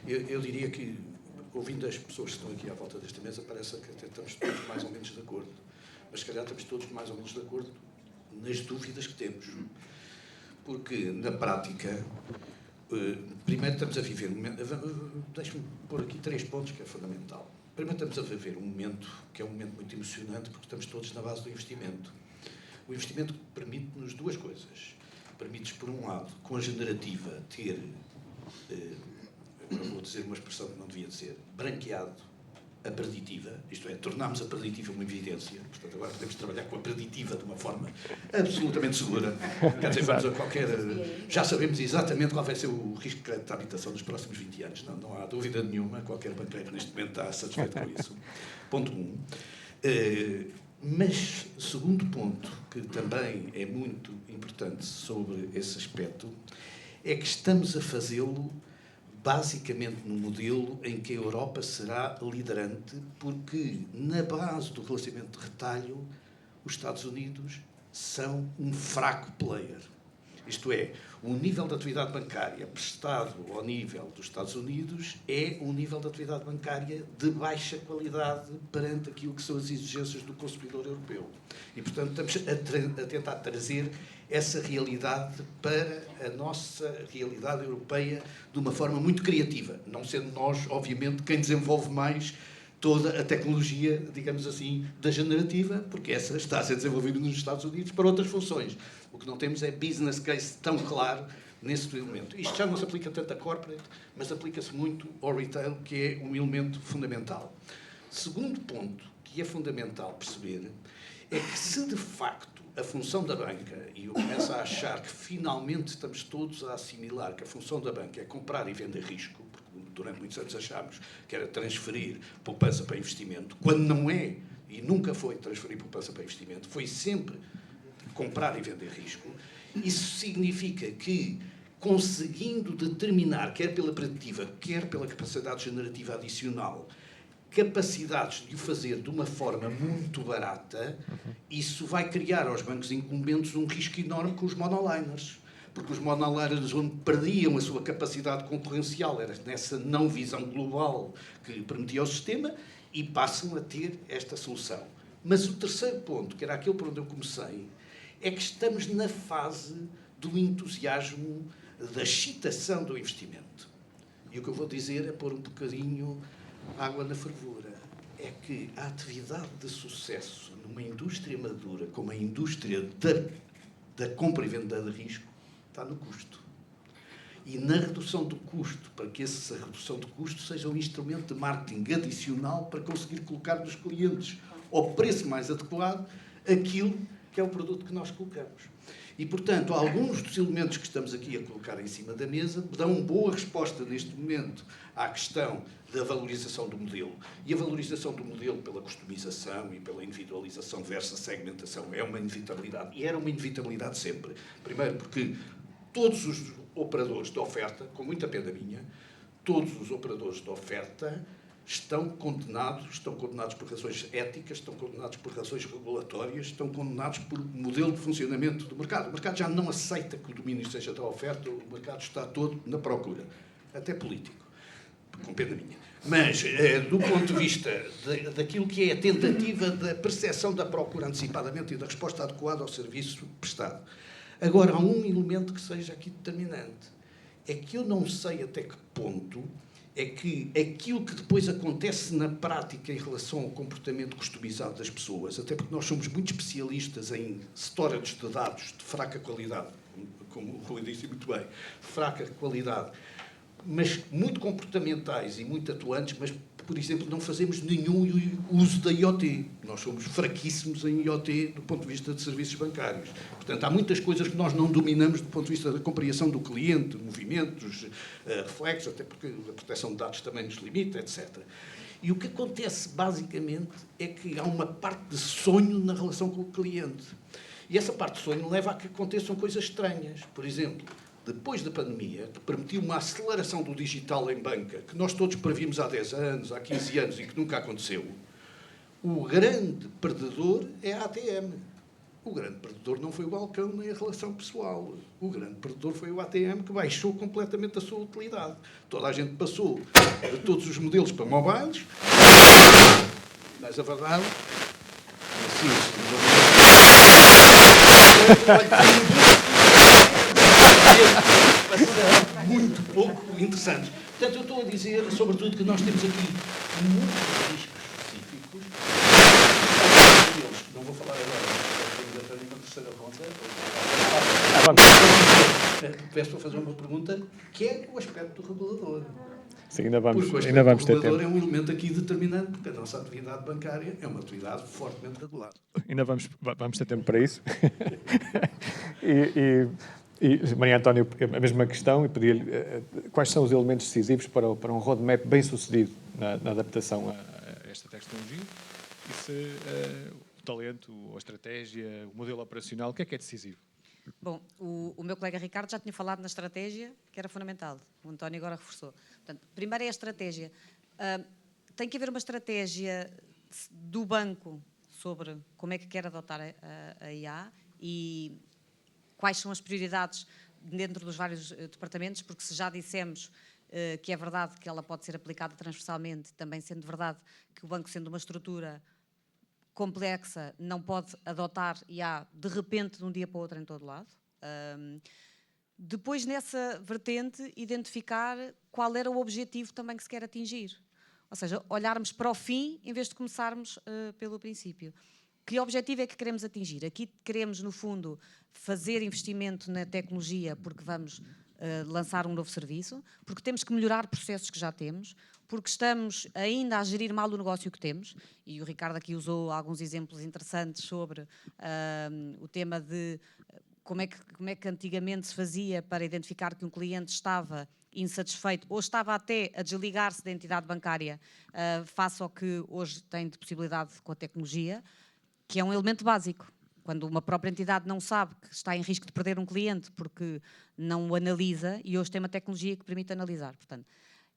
Eu diria que, ouvindo as pessoas que estão aqui à volta desta mesa, parece que até estamos todos mais ou menos de acordo. Mas, se calhar, estamos todos mais ou menos de acordo nas dúvidas que temos. Porque, na prática, primeiro estamos a viver um momento... Deixe-me pôr aqui 3 pontos que é fundamental. Primeiro estamos a viver um momento que é um momento muito emocionante, porque estamos todos na base do investimento. O investimento permite-nos 2 coisas. Permite-nos, por um lado, com a generativa, ter, eu vou dizer uma expressão que não devia dizer, branqueado a preditiva, isto é, tornámos a preditiva uma evidência. Portanto, agora podemos trabalhar com a preditiva de uma forma absolutamente segura. Quer dizer, vamos a qualquer... Já sabemos exatamente qual vai ser o risco de crédito de habitação nos próximos 20 anos. Não há dúvida nenhuma. Qualquer banqueiro neste momento está satisfeito com isso. Ponto 1. Mas, segundo ponto, que também é muito importante sobre esse aspecto, é que estamos a fazê-lo basicamente no modelo em que a Europa será liderante, porque na base do relacionamento de retalho, os Estados Unidos são um fraco player. Isto é, o nível de atividade bancária prestado ao nível dos Estados Unidos é um nível de atividade bancária de baixa qualidade perante aquilo que são as exigências do consumidor europeu. E, portanto, estamos a tentar trazer essa realidade para a nossa realidade europeia de uma forma muito criativa, não sendo nós, obviamente, quem desenvolve mais toda a tecnologia, digamos assim, da generativa, porque essa está a ser desenvolvida nos Estados Unidos para outras funções. O que não temos é business case tão claro nesse elemento. Isto já não se aplica tanto a corporate, mas aplica-se muito ao retail, que é um elemento fundamental. Segundo ponto, que é fundamental perceber, é que se de facto a função da banca, e eu começo a achar que finalmente estamos todos a assimilar que a função da banca é comprar e vender risco, porque durante muitos anos achámos que era transferir poupança para investimento, quando não é, e nunca foi transferir poupança para investimento, foi sempre comprar e vender risco. Isso significa que, conseguindo determinar, quer pela preditiva, quer pela capacidade generativa adicional, capacidades de o fazer de uma forma muito barata, isso vai criar aos bancos incumbentes um risco enorme com os monoliners. Porque os monoliners, onde perdiam a sua capacidade concorrencial, era nessa não visão global que lhe permitia ao sistema, e passam a ter esta solução. Mas o terceiro ponto, que era aquele por onde eu comecei, é que estamos na fase do entusiasmo, da excitação do investimento. E o que eu vou dizer é pôr um bocadinho água na fervura. É que a atividade de sucesso numa indústria madura, como a indústria da compra e venda de risco, está no custo. E na redução do custo, para que essa redução de custo seja um instrumento de marketing adicional para conseguir colocar nos clientes ao preço mais adequado aquilo que é o produto que nós colocamos. E, portanto, alguns dos elementos que estamos aqui a colocar em cima da mesa dão boa resposta neste momento à questão da valorização do modelo. E a valorização do modelo pela customização e pela individualização versus segmentação é uma inevitabilidade. E era uma inevitabilidade sempre. Primeiro porque todos os operadores de oferta, com muita pena minha, todos os operadores de oferta estão condenados por razões éticas, estão condenados por razões regulatórias, estão condenados por modelo de funcionamento do mercado. O mercado já não aceita que o domínio seja da oferta, o mercado está todo na procura, até político, com pena minha. Mas, do ponto de vista daquilo que é a tentativa da percepção da procura antecipadamente e da resposta adequada ao serviço prestado. Agora, há um elemento que seja aqui determinante. É que eu não sei até que ponto é que aquilo que depois acontece na prática em relação ao comportamento customizado das pessoas, até porque nós somos muito especialistas em storage de dados de fraca qualidade, como o Rui disse muito bem, fraca qualidade, mas muito comportamentais e muito atuantes, mas, por exemplo, não fazemos nenhum uso da IoT. Nós somos fraquíssimos em IoT do ponto de vista de serviços bancários. Portanto, há muitas coisas que nós não dominamos do ponto de vista da compreensão do cliente, movimentos, reflexos, até porque a proteção de dados também nos limita, etc. E o que acontece, basicamente, é que há uma parte de sonho na relação com o cliente. E essa parte de sonho leva a que aconteçam coisas estranhas. Por exemplo, depois da pandemia, que permitiu uma aceleração do digital em banca, que nós todos prevíamos há 10 anos, há 15 anos e que nunca aconteceu, o grande perdedor é a ATM. O grande perdedor não foi o balcão nem a relação pessoal. O grande perdedor foi o ATM, que baixou completamente a sua utilidade. Toda a gente passou de todos os modelos para mobiles, mas a verdade muito pouco interessantes. Portanto, eu estou a dizer, sobretudo, que nós temos aqui muitos riscos específicos. Não vou falar agora, ainda tenho uma terceira ronda. Peço para fazer uma pergunta, que é o aspecto do regulador. Sim, ainda vamos ter tempo. O regulador é um elemento aqui determinante, porque a nossa atividade bancária é uma atividade fortemente regulada. Ainda vamos ter tempo para isso. E Maria Antónia, a mesma questão, e pedia-lhe quais são os elementos decisivos para um roadmap bem sucedido na adaptação a esta tecnologia e se o talento, a estratégia, o modelo operacional, o que é decisivo? Bom, o meu colega Ricardo já tinha falado na estratégia, que era fundamental. O António agora reforçou. Portanto, primeiro é a estratégia. Tem que haver uma estratégia do banco sobre como é que quer adotar a IA e quais são as prioridades dentro dos vários departamentos, porque se já dissemos que é verdade que ela pode ser aplicada transversalmente, também sendo verdade que o banco, sendo uma estrutura complexa, não pode adotar IA de repente de um dia para o outro em todo lado. Depois, nessa vertente, identificar qual era o objetivo também que se quer atingir. Ou seja, olharmos para o fim em vez de começarmos pelo princípio. Que objetivo é que queremos atingir? Aqui queremos, no fundo, fazer investimento na tecnologia porque vamos lançar um novo serviço, porque temos que melhorar processos que já temos, porque estamos ainda a gerir mal o negócio que temos, e o Ricardo aqui usou alguns exemplos interessantes sobre o tema de como é que antigamente se fazia para identificar que um cliente estava insatisfeito ou estava até a desligar-se da entidade bancária face ao que hoje tem de possibilidade com a tecnologia, que é um elemento básico. Quando uma própria entidade não sabe que está em risco de perder um cliente porque não o analisa, e hoje tem uma tecnologia que permite analisar. Portanto,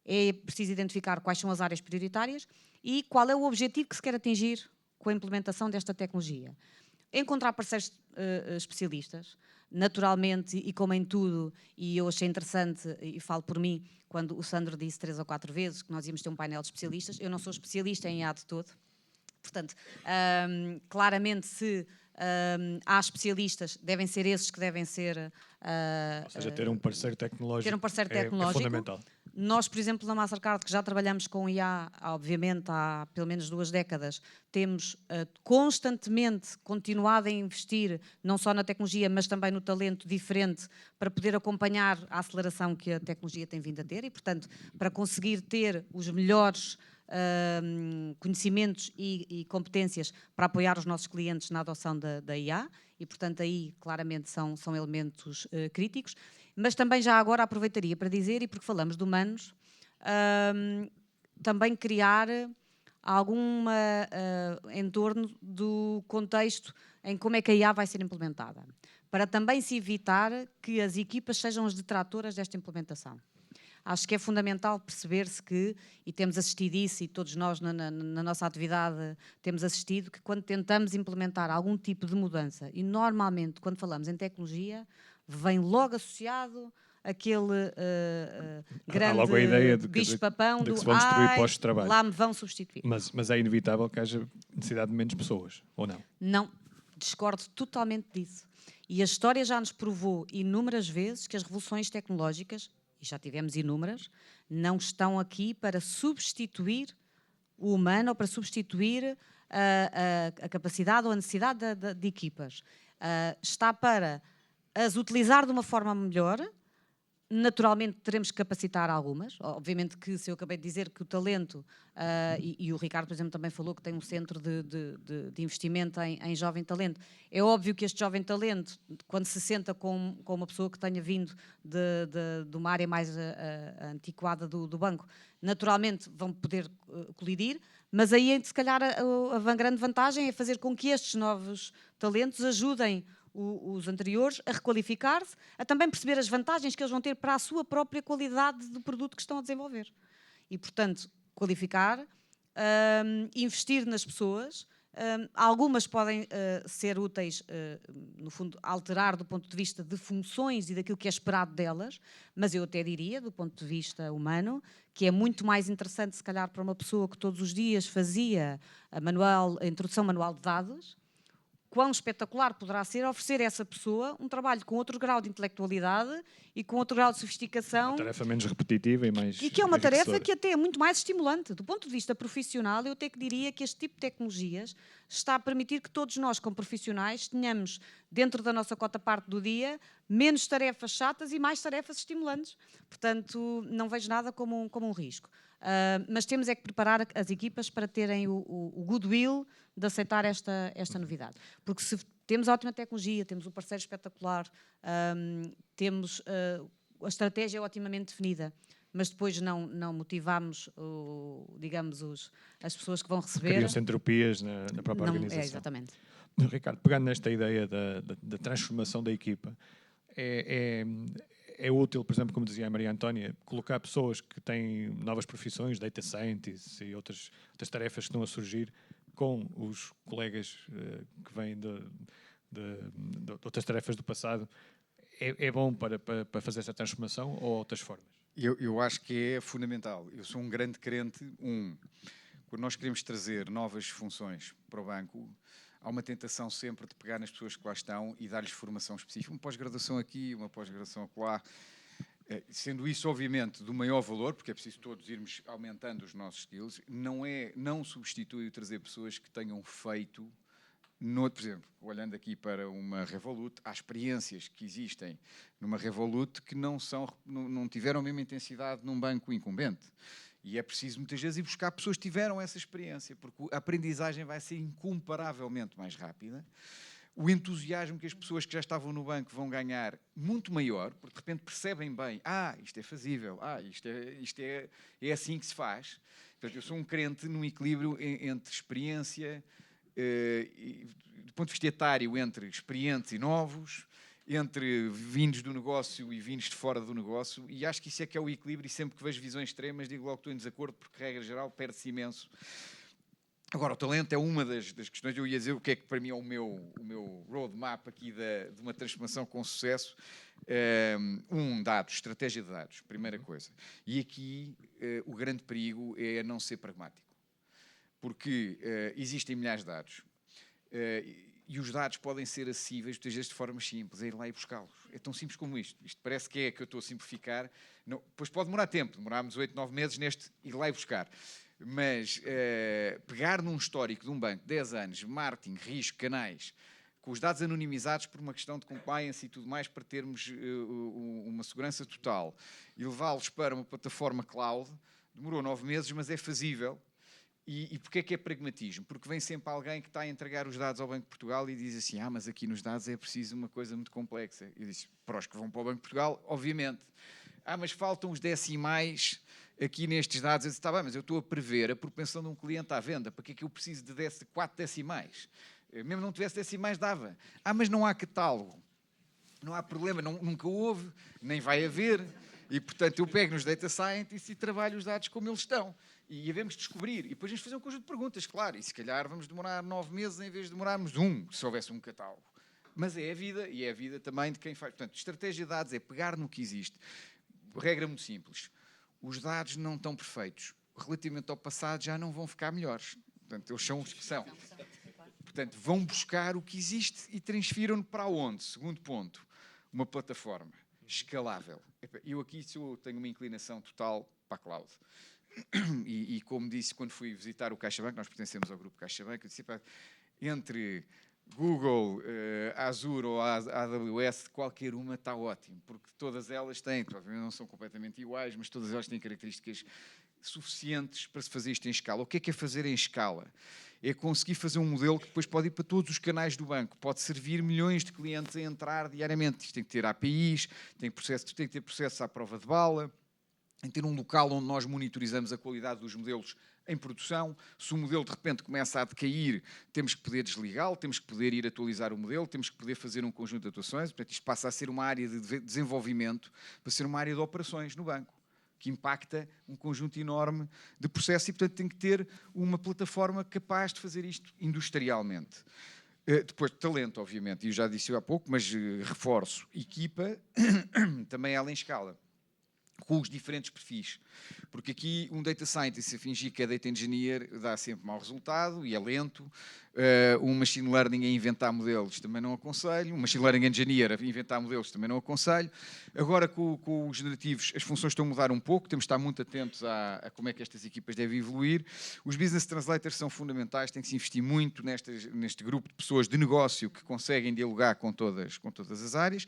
é preciso identificar quais são as áreas prioritárias e qual é o objetivo que se quer atingir com a implementação desta tecnologia. Encontrar parceiros especialistas, naturalmente, e como em tudo, e eu achei interessante, e falo por mim, quando o Sandro disse 3 ou 4 vezes que nós íamos ter um painel de especialistas, eu não sou especialista em IA de todo. Portanto, claramente, se há especialistas, devem ser esses que devem ser... Ou seja, ter um parceiro tecnológico, ter um parceiro tecnológico é fundamental. Nós, por exemplo, na Mastercard, que já trabalhamos com IA, obviamente, há pelo menos 2 décadas, temos constantemente continuado a investir, não só na tecnologia, mas também no talento diferente, para poder acompanhar a aceleração que a tecnologia tem vindo a ter e, portanto, para conseguir ter os melhores conhecimentos e competências para apoiar os nossos clientes na adoção da IA e, portanto, aí claramente são elementos críticos. Mas também já agora aproveitaria para dizer, e porque falamos de humanos, também criar alguma em torno do contexto em como é que a IA vai ser implementada, para também se evitar que as equipas sejam as detratoras desta implementação. Acho que é fundamental perceber-se que, e temos assistido isso, e todos nós na nossa atividade temos assistido, que quando tentamos implementar algum tipo de mudança, e normalmente quando falamos em tecnologia, vem logo associado aquele grande logo a ideia bicho-papão de que se vão destruir postos de trabalho. Lá me vão substituir. Mas é inevitável que haja necessidade de menos pessoas, ou não? Não, discordo totalmente disso. E a história já nos provou inúmeras vezes que as revoluções tecnológicas, e já tivemos inúmeras, não estão aqui para substituir o humano ou para substituir a capacidade ou a necessidade de equipas. Está para as utilizar de uma forma melhor. Naturalmente teremos que capacitar algumas. Obviamente que, se eu acabei de dizer que o talento, e o Ricardo, por exemplo, também falou que tem um centro de investimento em jovem talento, é óbvio que este jovem talento, quando se senta com uma pessoa que tenha vindo de uma área mais antiquada do banco, naturalmente vão poder colidir, mas aí, se calhar, a grande vantagem é fazer com que estes novos talentos ajudem os anteriores a requalificar-se, a também perceber as vantagens que eles vão ter para a sua própria qualidade do produto que estão a desenvolver. E, portanto, qualificar, investir nas pessoas. Algumas podem ser úteis, no fundo, alterar do ponto de vista de funções e daquilo que é esperado delas, mas eu até diria, do ponto de vista humano, que é muito mais interessante, se calhar, para uma pessoa que todos os dias fazia a introdução manual de dados, quão espetacular poderá ser oferecer a essa pessoa um trabalho com outro grau de intelectualidade e com outro grau de sofisticação. Uma tarefa menos repetitiva e mais E que é uma tarefa que até é muito mais estimulante. Do ponto de vista profissional, eu até que diria que este tipo de tecnologias está a permitir que todos nós, como profissionais, tenhamos, dentro da nossa cota-parte do dia, menos tarefas chatas e mais tarefas estimulantes. Portanto, não vejo nada como um risco. Mas temos é que preparar as equipas para terem o goodwill de aceitar esta novidade. Porque se temos ótima tecnologia, temos um parceiro espetacular, temos a estratégia otimamente definida, mas depois não motivamos, digamos, as pessoas que vão receber. Criam-se entropias na própria organização. Exatamente. Ricardo, pegando nesta ideia da transformação da equipa, é útil, por exemplo, como dizia a Maria Antónia, colocar pessoas que têm novas profissões, data scientists e outras tarefas que estão a surgir, com os colegas que vêm de outras tarefas do passado, é bom para fazer essa transformação ou outras formas? Eu acho que é fundamental. Eu sou um grande crente, quando nós queremos trazer novas funções para o banco, há uma tentação sempre de pegar nas pessoas que lá estão e dar-lhes formação específica. Uma pós-graduação aqui, uma pós-graduação acolá. Sendo isso, obviamente, do maior valor, porque é preciso todos irmos aumentando os nossos skills, não substitui o trazer pessoas que tenham feito, por exemplo, olhando aqui para uma Revolut, há experiências que existem numa Revolut que não tiveram a mesma intensidade num banco incumbente. E é preciso, muitas vezes, ir buscar pessoas que tiveram essa experiência, porque a aprendizagem vai ser incomparavelmente mais rápida. O entusiasmo que as pessoas que já estavam no banco vão ganhar muito maior, porque de repente percebem bem, isto é fazível, isto é assim que se faz. Portanto, eu sou um crente num equilíbrio entre experiência, do ponto de vista etário, entre experientes e novos, entre vindos do negócio e vindos de fora do negócio, e acho que isso é que é o equilíbrio, e sempre que vejo visões extremas digo logo que estou em desacordo, porque, regra geral, perde-se imenso. Agora, o talento é uma das questões. Eu ia dizer o que é que para mim é o meu roadmap aqui de uma transformação com sucesso. Dados, estratégia de dados, primeira coisa. E aqui o grande perigo é não ser pragmático. Porque existem milhares de dados. E os dados podem ser acessíveis, muitas vezes de forma simples, é ir lá e buscá-los. É tão simples como isto. Isto parece que eu estou a simplificar. Não, pois pode demorar tempo. Demorámos 8, 9 meses neste ir lá e buscar. Mas pegar num histórico de um banco, 10 anos, marketing, risco, canais, com os dados anonimizados por uma questão de compliance e tudo mais, para termos uma segurança total, e levá-los para uma plataforma cloud, demorou 9 meses, mas é fazível. E porquê é que é pragmatismo? Porque vem sempre alguém que está a entregar os dados ao Banco de Portugal e diz assim, mas aqui nos dados é preciso uma coisa muito complexa. Eu disse, para os que vão para o Banco de Portugal, obviamente. Mas faltam os decimais aqui nestes dados. Eu disse, está bem, mas eu estou a prever a propensão de um cliente à venda. Para que é que eu preciso de 4 decimais? Mesmo não tivesse decimais, dava. Mas não há catálogo. Não há problema, nunca houve, nem vai haver. E, portanto, eu pego nos data scientists e trabalho os dados como eles estão. E devemos descobrir. E depois vamos fazer um conjunto de perguntas, claro. E se calhar vamos demorar 9 meses em vez de demorarmos se houvesse um catálogo. Mas é a vida, e é a vida também de quem faz. Portanto, estratégia de dados é pegar no que existe. Regra muito simples. Os dados não estão perfeitos. Relativamente ao passado, já não vão ficar melhores. Portanto, eles são os que são. Portanto, vão buscar o que existe e transfiram-no para onde? Segundo ponto, uma plataforma escalável. Eu aqui tenho uma inclinação total para a cloud. E como disse, quando fui visitar o CaixaBank, nós pertencemos ao grupo CaixaBank, eu disse, entre Google, Azure ou AWS, qualquer uma está ótimo, porque todas elas têm, provavelmente não são completamente iguais, mas todas elas têm características suficientes para se fazer isto em escala. O que é fazer em escala? É conseguir fazer um modelo que depois pode ir para todos os canais do banco, pode servir milhões de clientes a entrar diariamente. Isto tem que ter APIs, tem que ter processos à prova de bala, tem que ter um local onde nós monitorizamos a qualidade dos modelos em produção. Se o modelo de repente começa a decair, temos que poder desligá-lo, temos que poder ir atualizar o modelo, temos que poder fazer um conjunto de atuações. Portanto, isto passa a ser uma área de desenvolvimento, para ser uma área de operações no banco, que impacta um conjunto enorme de processos e, portanto, tem que ter uma plataforma capaz de fazer isto industrialmente. Depois de talento, obviamente, e eu já disse há pouco, mas reforço, equipa, também ela em escala, com os diferentes perfis. Porque aqui um data scientist a fingir que é data engineer dá sempre mau resultado e é lento. Um machine learning a inventar modelos também não aconselho. Um machine learning engineer a inventar modelos também não aconselho. Agora com os generativos as funções estão a mudar um pouco, temos de estar muito atentos a como é que estas equipas devem evoluir. Os business translators são fundamentais, tem que se investir muito neste grupo de pessoas de negócio que conseguem dialogar com todas as áreas.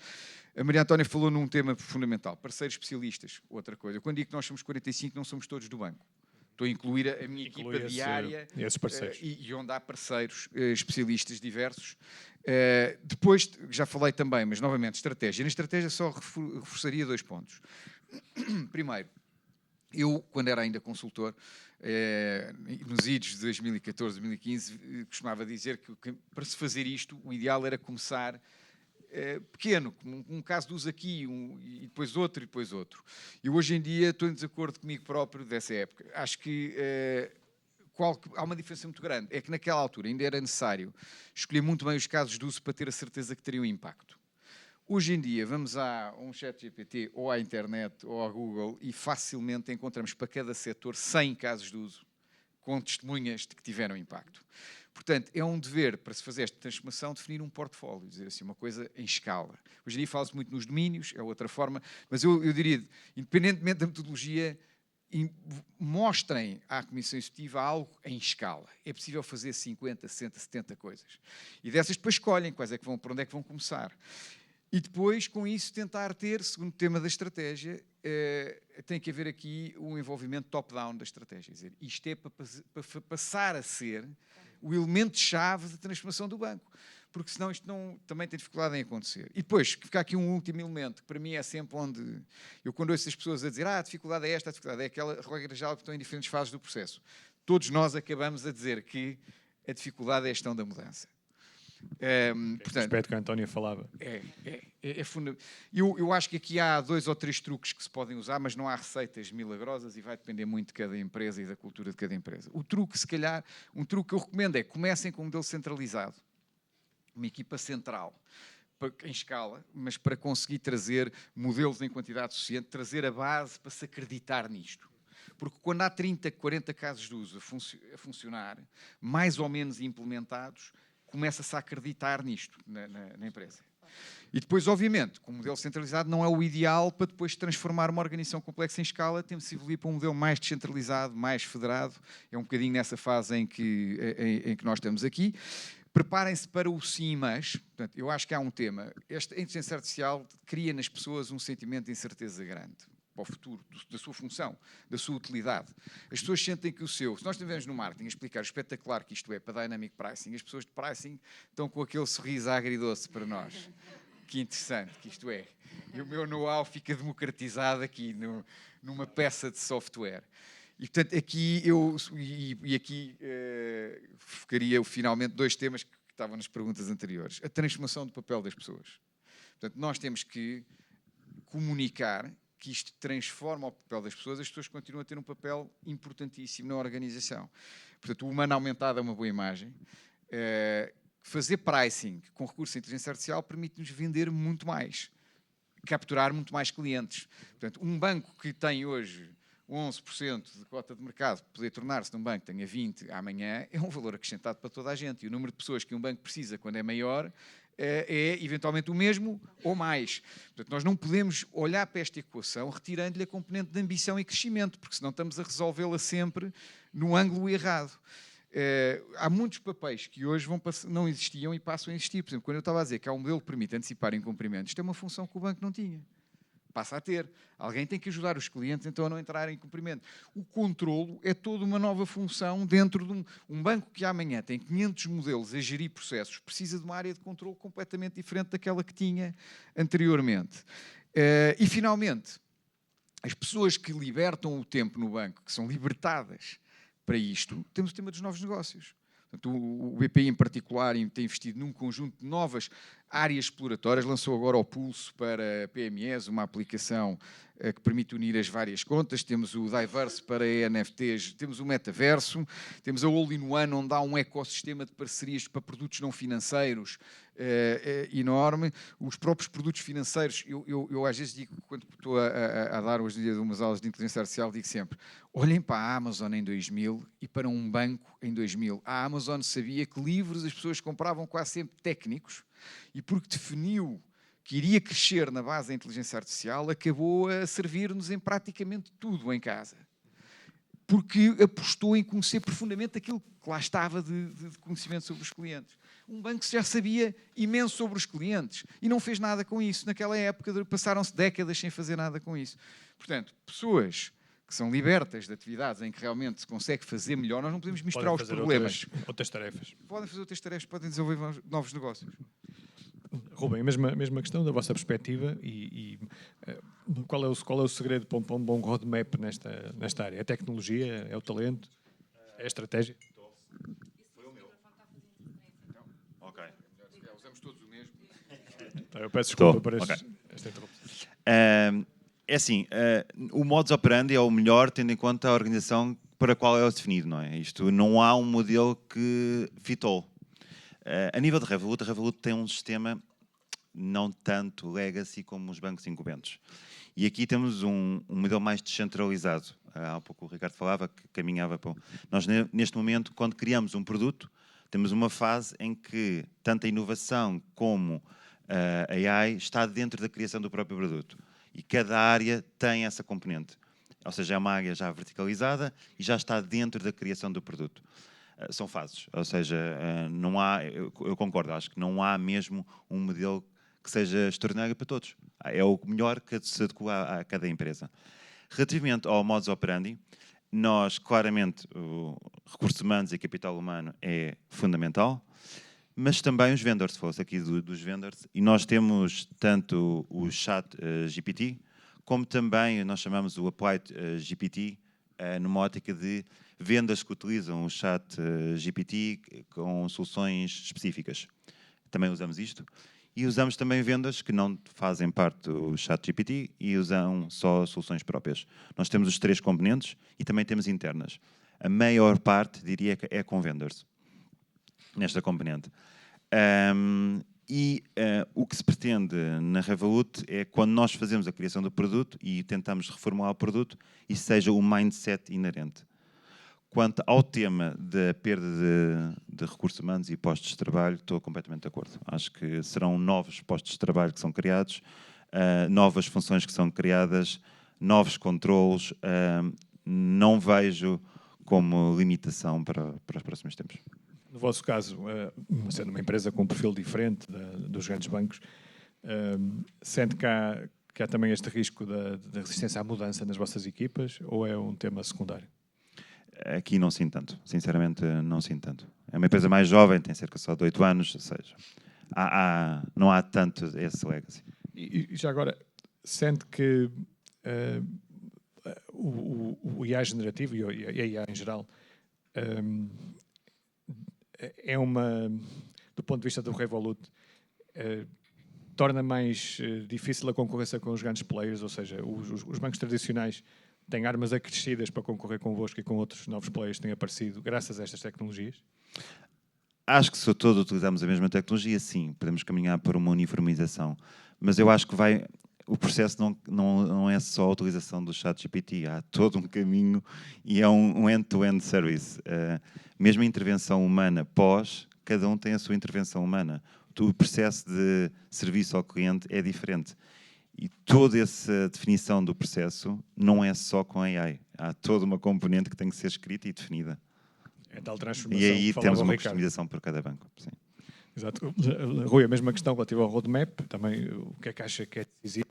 A Maria Antónia falou num tema fundamental, parceiros especialistas, outra coisa. Quando digo que nós somos 45, não somos todos do banco. Estou a incluir a minha equipa diária e onde há parceiros especialistas diversos. Depois, já falei também, mas novamente, estratégia. Na estratégia só reforçaria 2 pontos. Primeiro, eu, quando era ainda consultor, nos idos de 2014, 2015, costumava dizer que para se fazer isto, o ideal era começar pequeno, um caso de uso aqui, e depois outro, e depois outro. E hoje em dia estou em desacordo comigo próprio dessa época. Acho que há uma diferença muito grande. É que naquela altura ainda era necessário escolher muito bem os casos de uso para ter a certeza que teriam impacto. Hoje em dia, vamos a um ChatGPT ou à internet ou à Google e facilmente encontramos para cada setor 100 casos de uso com testemunhas de que tiveram impacto. Portanto, é um dever para se fazer esta transformação definir um portfólio, dizer assim, uma coisa em escala. Hoje em dia fala-se muito nos domínios, é outra forma, mas eu diria, independentemente da metodologia, mostrem à Comissão Executiva algo em escala. É possível fazer 50, 60, 70 coisas. E dessas depois escolhem quais é que vão, por onde é que vão começar. E depois, com isso, tentar ter, segundo o tema da estratégia, tem que haver aqui um envolvimento top-down da estratégia. Quer dizer, isto é para passar a ser o elemento-chave da transformação do banco. Porque senão isto não, também tem dificuldade em acontecer. E depois, fica aqui um último elemento, que para mim é sempre onde... Eu quando ouço as pessoas a dizer a dificuldade é esta, a dificuldade é aquela, regra geral, que estão em diferentes fases do processo. Todos nós acabamos a dizer que a dificuldade é a gestão da mudança. Portanto, aspecto que a Antónia falava. É fundamental. Eu acho que aqui há 2 ou 3 truques que se podem usar, mas não há receitas milagrosas e vai depender muito de cada empresa e da cultura de cada empresa. O truque, se calhar, um truque que eu recomendo é comecem com um modelo centralizado, uma equipa central, em escala, mas para conseguir trazer modelos em quantidade suficiente, trazer a base para se acreditar nisto. Porque quando há 30, 40 casos de uso a funcionar, mais ou menos implementados, começa-se a acreditar nisto na empresa. E depois, obviamente, com o modelo centralizado não é o ideal para depois transformar uma organização complexa em escala, temos de evoluir para um modelo mais descentralizado, mais federado. É um bocadinho nessa fase em que nós estamos aqui. Preparem-se para o sim, mas, portanto, eu acho que há um tema. Esta inteligência artificial cria nas pessoas um sentimento de incerteza grande para o futuro, da sua função, da sua utilidade. As pessoas sentem que se nós estivermos no marketing a explicar o espetacular que isto é para Dynamic Pricing, as pessoas de pricing estão com aquele sorriso agridoce para nós. Que interessante que isto é. E o meu know-how fica democratizado aqui numa peça de software. E, portanto, aqui focaria finalmente 2 temas que estavam nas perguntas anteriores. A transformação do papel das pessoas. Portanto, nós temos que comunicar que isto transforma o papel das pessoas, as pessoas continuam a ter um papel importantíssimo na organização. Portanto, o humano aumentado é uma boa imagem. Fazer pricing com recurso de inteligência artificial permite-nos vender muito mais, capturar muito mais clientes. Portanto, um banco que tem hoje 11% de cota de mercado, poder tornar-se num banco que tenha 20% amanhã, é um valor acrescentado para toda a gente. E o número de pessoas que um banco precisa quando é maior é eventualmente o mesmo ou mais. Portanto, nós não podemos olhar para esta equação retirando-lhe a componente de ambição e crescimento, porque senão estamos a resolvê-la sempre no ângulo errado. Há muitos papéis que hoje não existiam e passam a existir. Por exemplo, quando eu estava a dizer que há um modelo que permite antecipar incumprimentos, isto é uma função que o banco não tinha. Passa a ter. Alguém tem que ajudar os clientes então a não entrarem em cumprimento. O controlo é toda uma nova função dentro de um banco que amanhã tem 500 modelos a gerir processos, precisa de uma área de controlo completamente diferente daquela que tinha anteriormente. E, finalmente, as pessoas que libertam o tempo no banco, que são libertadas para isto, temos o tema dos novos negócios. Portanto, o BPI, em particular, tem investido num conjunto de novas áreas exploratórias, lançou agora o Pulso para PMEs, uma aplicação que permite unir as várias contas, temos o Diverse para NFTs, temos o Metaverso, temos a All-in-One, onde há um ecossistema de parcerias para produtos não financeiros enorme. Os próprios produtos financeiros, eu às vezes digo, quando estou a dar hoje em dia umas aulas de inteligência artificial, digo sempre, olhem para a Amazon em 2000 e para um banco em 2000. A Amazon sabia que livros as pessoas compravam quase sempre técnicos, e porque definiu que iria crescer na base da inteligência artificial, acabou a servir-nos em praticamente tudo em casa. Porque apostou em conhecer profundamente aquilo que lá estava de conhecimento sobre os clientes. Um banco já sabia imenso sobre os clientes e não fez nada com isso. Naquela época passaram-se décadas sem fazer nada com isso. Portanto, pessoas que são libertas de atividades em que realmente se consegue fazer melhor, nós não podemos misturar os problemas. Outras tarefas. Podem fazer outras tarefas, podem desenvolver novos negócios. Rubem, a mesma questão da vossa perspectiva qual é o segredo para um bom roadmap nesta área? É a tecnologia? É o talento? É a estratégia? Foi o meu. Ok. Usamos todos o mesmo. Então, eu peço desculpa por esta interrupção. É assim, o modus operandi é o melhor tendo em conta a organização para a qual é definido, não é? Isto não há um modelo que fit all. A nível de Revolut, a Revolut tem um sistema não tanto legacy como os bancos incumbentes. E aqui temos um modelo mais descentralizado. Há pouco o Ricardo falava que caminhava para... Nós, neste momento, quando criamos um produto, temos uma fase em que tanto a inovação como a AI está dentro da criação do próprio produto. E cada área tem essa componente. Ou seja, é uma área já verticalizada e já está dentro da criação do produto. São fases. Ou seja, não há... Eu concordo, acho que não há mesmo um modelo que seja extraordinário para todos. É o melhor que se adequa a cada empresa. Relativamente ao modus operandi, nós, claramente, o recursos humanos e capital humano é fundamental, mas também os vendors, se fosse aqui dos vendors, e nós temos tanto o chat GPT, como também nós chamamos o Applied GPT, numa ótica de vendas que utilizam o chat GPT com soluções específicas. Também usamos isto. E usamos também vendas que não fazem parte do chat GPT e usam só soluções próprias. Nós temos os 3 componentes e também temos internas. A maior parte, diria que é com vendors, nesta componente. O que se pretende na Revolut é de nós fazemos a criação do produto e tentamos reformular o produto e seja o mindset inerente. Quanto ao tema da perda de recursos humanos e postos de trabalho, estou completamente de acordo. Acho que serão novos postos de trabalho que são criados, novas funções que são criadas, novos controlos. Não vejo como limitação para os próximos tempos. No vosso caso, sendo uma empresa com um perfil diferente dos grandes bancos, sente que há também este risco da resistência à mudança nas vossas equipas ou é um tema secundário? Aqui não sinto tanto, sinceramente não sinto tanto. É uma empresa mais jovem, tem cerca só de 8 anos, ou seja, não há tanto esse legacy. E já agora, sente que o IA generativo e a IA em geral é do ponto de vista do Revolut, torna mais difícil a concorrência com os grandes players, ou seja, os bancos tradicionais têm armas acrescidas para concorrer convosco e com outros novos players que têm aparecido graças a estas tecnologias? Acho que se todos utilizarmos a mesma tecnologia, sim, podemos caminhar para uma uniformização. Mas eu acho que o processo não é só a utilização do ChatGPT, há todo um caminho e é um end-to-end service. Mesmo a intervenção humana pós, cada um tem a sua intervenção humana. O processo de serviço ao cliente é diferente. E toda essa definição do processo não é só com a AI. Há toda uma componente que tem que ser escrita e definida. É tal transformação. E aí que temos uma Ricardo. customização por cada banco. Sim. Exato. Rui, a mesma questão relativa ao roadmap, também o que é que acha que é decisivo?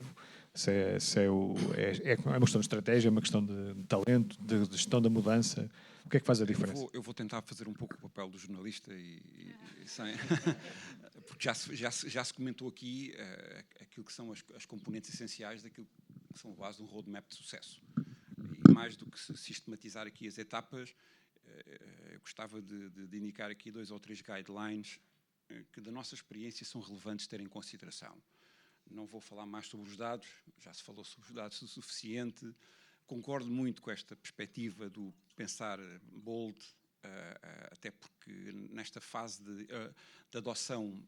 É uma questão de estratégia, é uma questão de talento, de gestão da mudança? O que é que faz a diferença? Eu vou tentar fazer um pouco o papel do jornalista e sem... porque já se comentou aqui aquilo que são as componentes essenciais daquilo que são a base de um roadmap de sucesso. E mais do que sistematizar aqui as etapas, eu gostava de indicar aqui 2 ou 3 guidelines que da nossa experiência são relevantes ter em consideração. Não vou falar mais sobre os dados, já se falou sobre os dados o suficiente. Concordo muito com esta perspectiva do pensar bold, até porque nesta fase de adoção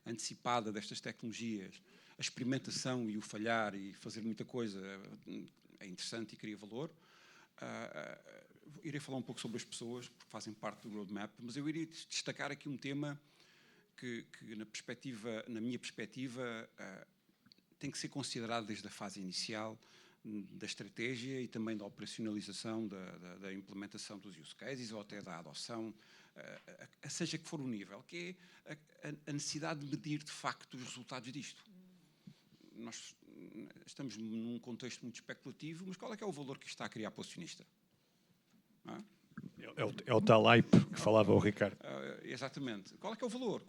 antecipada destas tecnologias, a experimentação e o falhar e fazer muita coisa é interessante e cria valor. Irei falar um pouco sobre as pessoas, porque fazem parte do roadmap, mas eu iria destacar aqui um tema que na minha perspectiva, tem que ser considerado desde a fase inicial da estratégia e também da operacionalização, da implementação dos use cases ou até da adoção, seja que for o nível, que é a necessidade de medir de facto os resultados disto. Nós estamos num contexto muito especulativo, mas qual é que é o valor que isto está a criar para o acionista? É o tal hype que falava o Ricardo. Exatamente. Qual é que é o valor?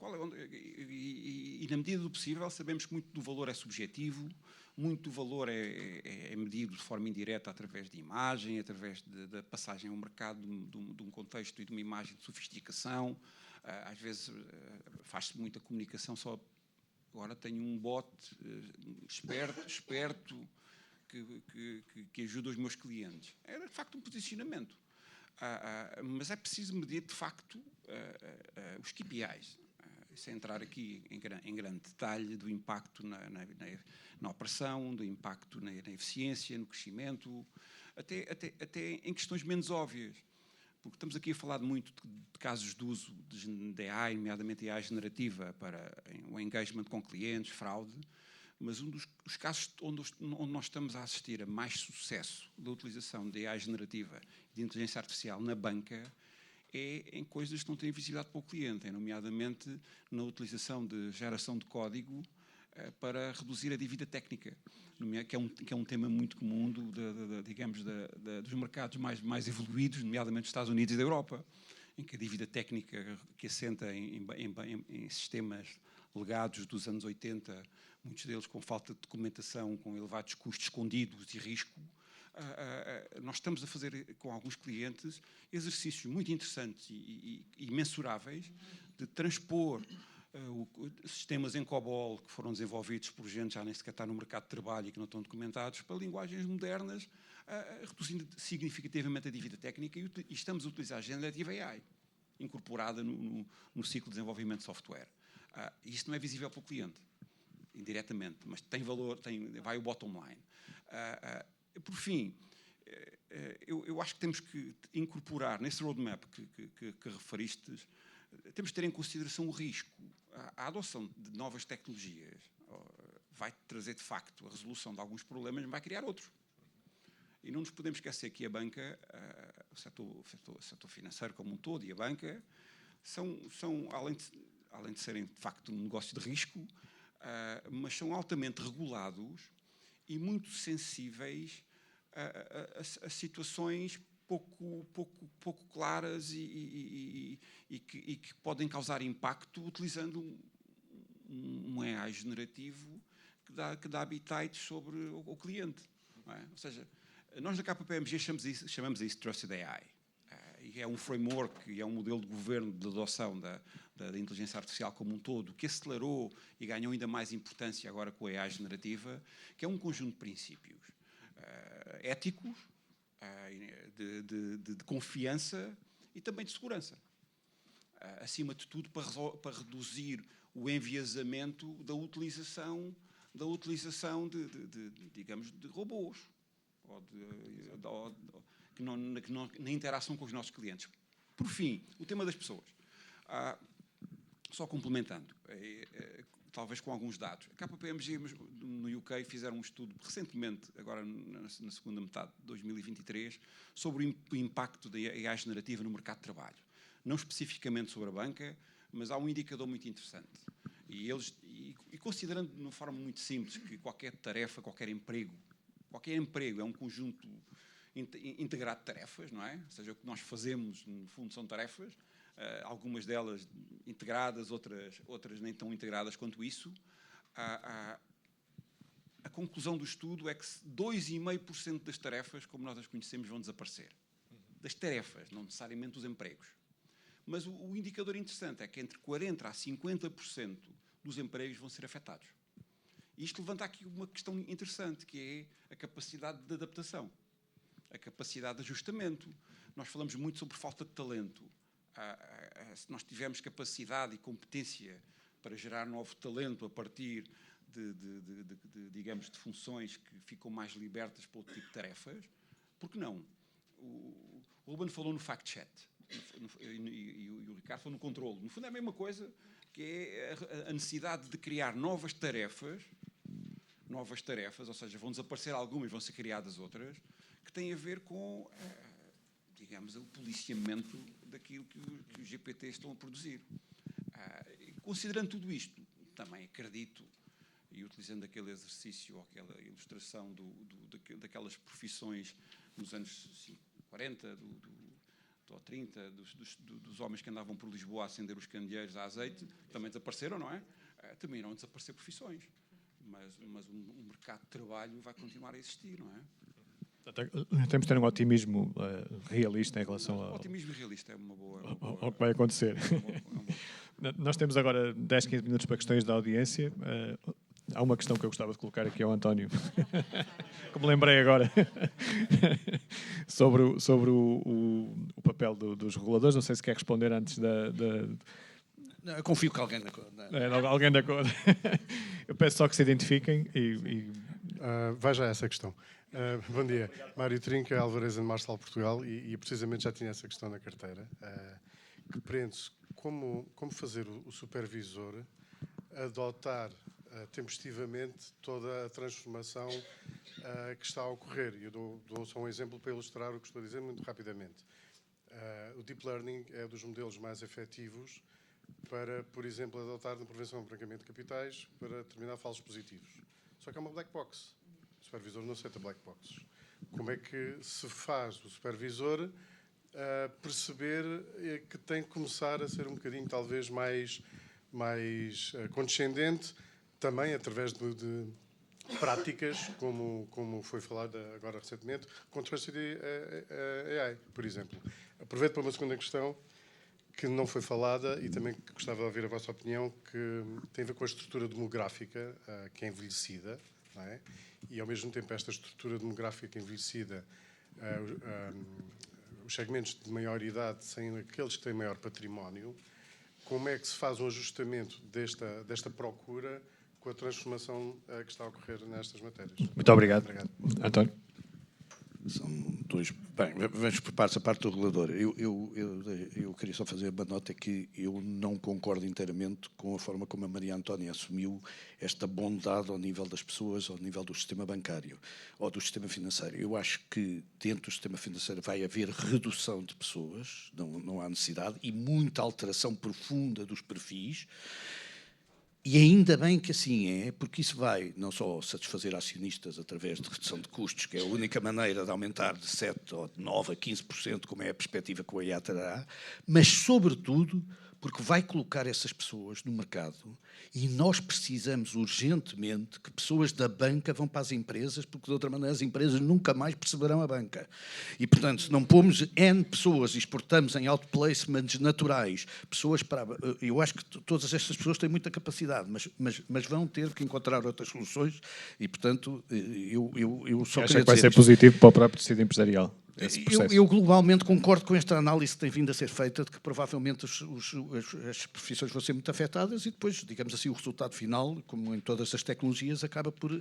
E na medida do possível, sabemos que muito do valor é subjetivo, muito do valor é medido de forma indireta através de imagem, através da passagem ao mercado de um contexto e de uma imagem de sofisticação. Às vezes faz-se muita comunicação só... Agora tenho um bot esperto que ajuda os meus clientes. Era, de facto, um posicionamento. Mas é preciso medir, de facto, os KPIs. sem entrar aqui em grande detalhe, do impacto na operação, do impacto na eficiência, no crescimento, até em questões menos óbvias. Porque estamos aqui a falar muito de casos de uso de AI, nomeadamente AI generativa, para o engagement com clientes, fraude, mas um dos casos onde nós estamos a assistir a mais sucesso da utilização de AI generativa e de inteligência artificial na banca é em coisas que não têm visibilidade para o cliente, nomeadamente na utilização de geração de código para reduzir a dívida técnica, que é um tema muito comum dos mercados mais evoluídos, nomeadamente dos Estados Unidos e da Europa, em que a dívida técnica que assenta em sistemas legados dos anos 80, muitos deles com falta de documentação, com elevados custos escondidos e risco. Nós estamos a fazer com alguns clientes exercícios muito interessantes e mensuráveis de transpor sistemas em COBOL que foram desenvolvidos por gente já nem sequer está no mercado de trabalho e que não estão documentados para linguagens modernas, reduzindo significativamente a dívida técnica e estamos a utilizar a Generative AI incorporada no ciclo de desenvolvimento de software. Isso não é visível para o cliente, indiretamente, mas tem valor, vai o bottom line. Por fim, eu acho que temos que incorporar nesse roadmap que referiste, temos que ter em consideração o risco. A adoção de novas tecnologias vai trazer, de facto, a resolução de alguns problemas, mas vai criar outros. E não nos podemos esquecer que a banca, o setor financeiro como um todo e a banca, são além de serem, de facto, um negócio de risco, mas são altamente regulados e muito sensíveis a situações pouco claras e que podem causar impacto utilizando um AI generativo que dá habitats sobre o cliente. Não é? Ou seja, nós na KPMG chamamos isso Trusted AI. E é um framework e é um modelo de governo de adoção da inteligência artificial como um todo, que acelerou e ganhou ainda mais importância agora com a AI generativa, que é um conjunto de princípios éticos, de confiança e também de segurança. Acima de tudo, para reduzir o enviesamento da utilização digamos, de robôs na interação com os nossos clientes. Por fim, o tema das pessoas. Só complementando, talvez com alguns dados. A KPMG no UK fizeram um estudo recentemente, agora na segunda metade de 2023, sobre o impacto da AI generativa no mercado de trabalho. Não especificamente sobre a banca, mas há um indicador muito interessante. E considerando de uma forma muito simples que qualquer tarefa, qualquer emprego é um conjunto integrado de tarefas, não é? Ou seja, o que nós fazemos, no fundo, são tarefas, algumas delas integradas, outras nem tão integradas quanto isso. A conclusão do estudo é que 2,5% das tarefas, como nós as conhecemos, vão desaparecer. Das tarefas, não necessariamente dos empregos. Mas o indicador interessante é que entre 40% a 50% dos empregos vão ser afetados. E isto levanta aqui uma questão interessante, que é a capacidade de adaptação, a capacidade de ajustamento. Nós falamos muito sobre falta de talento. Se nós tivermos capacidade e competência para gerar novo talento a partir digamos, de funções que ficam mais libertas para outro tipo de tarefas, por que não? O Ruben falou no fact-check e o Ricardo falou no controle. No fundo é a mesma coisa, que é a necessidade de criar novas tarefas, ou seja, vão desaparecer algumas, vão ser criadas outras, que têm a ver com, digamos, o policiamento daquilo que os GPTs estão a produzir. Considerando tudo isto, também acredito, e utilizando aquele exercício ou aquela ilustração daquelas profissões nos anos 40 ou 30, dos homens que andavam por Lisboa a acender os candeeiros a azeite, também desapareceram, não é? Também irão desaparecer profissões. Mas o mercado de trabalho vai continuar a existir, não é? Temos de ter um otimismo realista em relação ao... O otimismo realista é uma boa... ao que vai acontecer. Nós temos agora 10, 15 minutos para questões da audiência. Há uma questão que eu gostava de colocar aqui ao António, que me lembrei agora, sobre o papel dos reguladores. Não sei se quer responder antes Eu confio que alguém... Alguém da cor. Eu peço só que se identifiquem Veja essa questão. Bom dia. Mário Trinca, Alvarez Marçal, Portugal, e precisamente já tinha essa questão na carteira, que prende-se como fazer o supervisor adotar tempestivamente toda a transformação que está a ocorrer. Eu dou só um exemplo para ilustrar o que estou a dizer muito rapidamente. O Deep Learning é dos modelos mais efetivos para, por exemplo, adotar na prevenção do branqueamento de capitais para determinar falsos positivos. Só que é uma black box. O supervisor não aceita black boxes. Como é que se faz o supervisor perceber que tem que começar a ser um bocadinho, talvez, mais condescendente, também através de práticas, como foi falado agora recentemente, com Trusted AI, por exemplo. Aproveito para uma segunda questão que não foi falada e também gostava de ouvir a vossa opinião, que tem a ver com a estrutura demográfica que é envelhecida, não é? E, ao mesmo tempo, esta estrutura demográfica envelhecida, os segmentos de maior idade são aqueles que têm maior património. Como é que se faz um ajustamento desta procura com a transformação que está a ocorrer nestas matérias? Muito obrigado. António? São dois... Bem, vamos por partes, a parte do regulador. Eu queria só fazer uma nota que eu não concordo inteiramente com a forma como a Maria Antónia assumiu esta bondade ao nível das pessoas, ao nível do sistema bancário ou do sistema financeiro. Eu acho que dentro do sistema financeiro vai haver redução de pessoas, não há necessidade, e muita alteração profunda dos perfis. E ainda bem que assim é, porque isso vai não só satisfazer acionistas através de redução de custos, que é a única maneira de aumentar de 7% ou de 9% a 15%, como é a perspectiva que o IA terá, mas, sobretudo, porque vai colocar essas pessoas no mercado e nós precisamos urgentemente que pessoas da banca vão para as empresas, porque, de outra maneira, as empresas nunca mais perceberão a banca. E, portanto, se não pomos N pessoas e exportamos em outplacements naturais, pessoas para... Eu acho que todas estas pessoas têm muita capacidade, mas vão ter que encontrar outras soluções e, portanto, eu só Acho queria que vai dizer ser isto. positivo para o próprio tecido empresarial. Eu globalmente concordo com esta análise que tem vindo a ser feita de que provavelmente as profissões vão ser muito afetadas e depois, digamos assim, o resultado final, como em todas as tecnologias, acaba por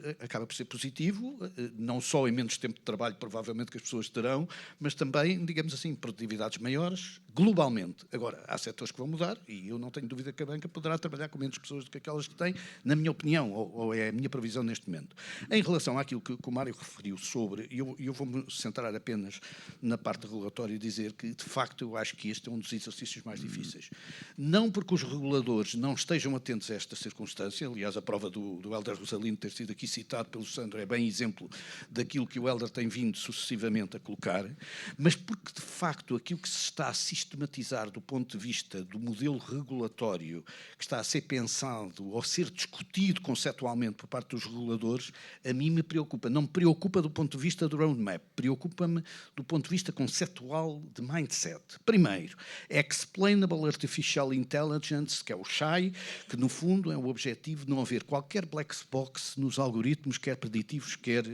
ser positivo, não só em menos tempo de trabalho, provavelmente, que as pessoas terão, mas também, digamos assim, produtividades maiores, globalmente. Agora, há setores que vão mudar e eu não tenho dúvida que a banca poderá trabalhar com menos pessoas do que aquelas que tem, na minha opinião, ou é a minha previsão neste momento. Em relação àquilo que o Mário referiu sobre, eu vou-me centrar apenas na parte regulatória e dizer que, de facto, eu acho que este é um dos exercícios mais difíceis. Não porque os reguladores não estejam atentos a esta circunstância, aliás, a prova do Hélder Rosalino ter sido aqui citado pelo Sandro é bem exemplo daquilo que o Hélder tem vindo sucessivamente a colocar, mas porque, de facto, aquilo que se está a sistematizar do ponto de vista do modelo regulatório que está a ser pensado ou ser discutido conceptualmente por parte dos reguladores, a mim me preocupa. Não me preocupa do ponto de vista do roadmap, preocupa-me do ponto de vista conceptual de mindset. Primeiro, Explainable Artificial Intelligence, que é o SHAI, que no fundo é o objetivo de não haver qualquer black box nos algoritmos, quer preditivos, quer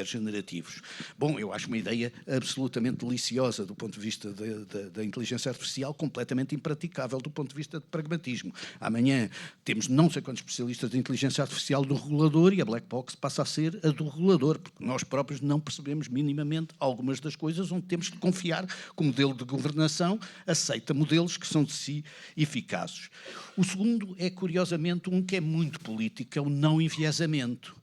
generativos. Bom, eu acho uma ideia absolutamente deliciosa do ponto de vista da inteligência artificial, completamente impraticável do ponto de vista de pragmatismo. Amanhã temos não sei quantos especialistas de inteligência artificial do regulador e a black box passa a ser a do regulador, porque nós próprios não percebemos minimamente algumas das coisas onde temos de confiar que o modelo de governação aceita modelos que são de si eficazes. O segundo é, curiosamente, um que é muito político, é o não enviesamento,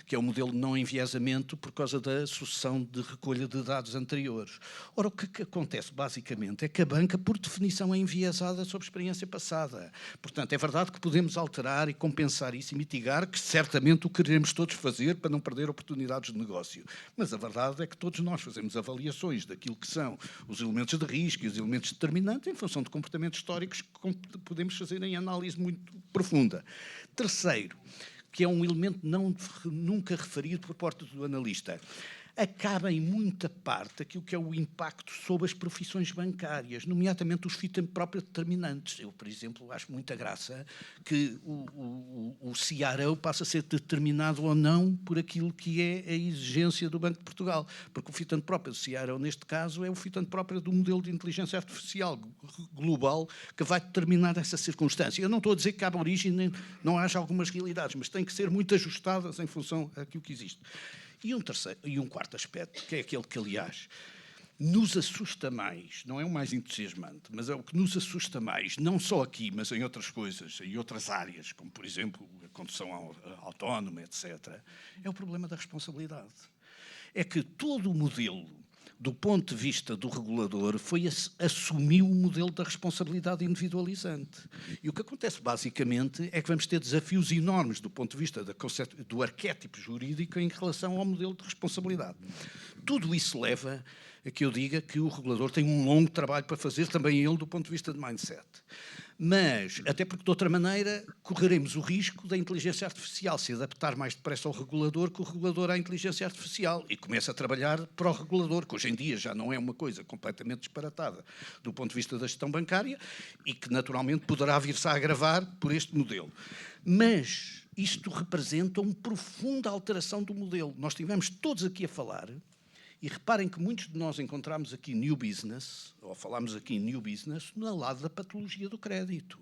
que é o modelo de não enviesamento por causa da sucessão de recolha de dados anteriores. Ora, o que acontece, basicamente, é que a banca, por definição, é enviesada sobre a experiência passada. Portanto, é verdade que podemos alterar e compensar isso e mitigar, que certamente o queremos todos fazer para não perder oportunidades de negócio. Mas a verdade é que todos nós fazemos avaliações daquilo que são os elementos de risco e os elementos determinantes em função de comportamentos históricos que podemos fazer em análise muito profunda. Terceiro, que é um elemento nunca referido por parte do analista. acaba em muita parte aquilo que é o impacto sobre as profissões bancárias, nomeadamente os fit-and-proper determinantes. Eu, por exemplo, acho muita graça que o CRO passa a ser determinado ou não por aquilo que é a exigência do Banco de Portugal, porque o fit-and-proper do CRO, neste caso, é o fit-and-proper do modelo de inteligência artificial global que vai determinar essa circunstância. Eu não estou a dizer que cabe origem, não haja algumas realidades, mas têm que ser muito ajustadas em função daquilo que existe. E um quarto aspecto, que é aquele que, aliás, nos assusta mais, não é o mais entusiasmante, mas é o que nos assusta mais, não só aqui, mas em outras coisas, em outras áreas, como, por exemplo, a condução autónoma, etc., é o problema da responsabilidade. É que todo o modelo, do ponto de vista do regulador, assumiu o modelo da responsabilidade individualizante. E o que acontece, basicamente, é que vamos ter desafios enormes do ponto de vista do arquétipo jurídico em relação ao modelo de responsabilidade. Tudo isso leva a que eu diga que o regulador tem um longo trabalho para fazer, também ele, do ponto de vista de mindset. Mas, até porque, de outra maneira, correremos o risco da inteligência artificial se adaptar mais depressa ao regulador que o regulador à inteligência artificial e começa a trabalhar para o regulador, que hoje em dia já não é uma coisa completamente disparatada do ponto de vista da gestão bancária e que, naturalmente, poderá vir-se a agravar por este modelo. Mas isto representa uma profunda alteração do modelo. Nós estivemos todos aqui a falar. E reparem que muitos de nós encontramos aqui new business, ou falamos aqui new business, no lado da patologia do crédito,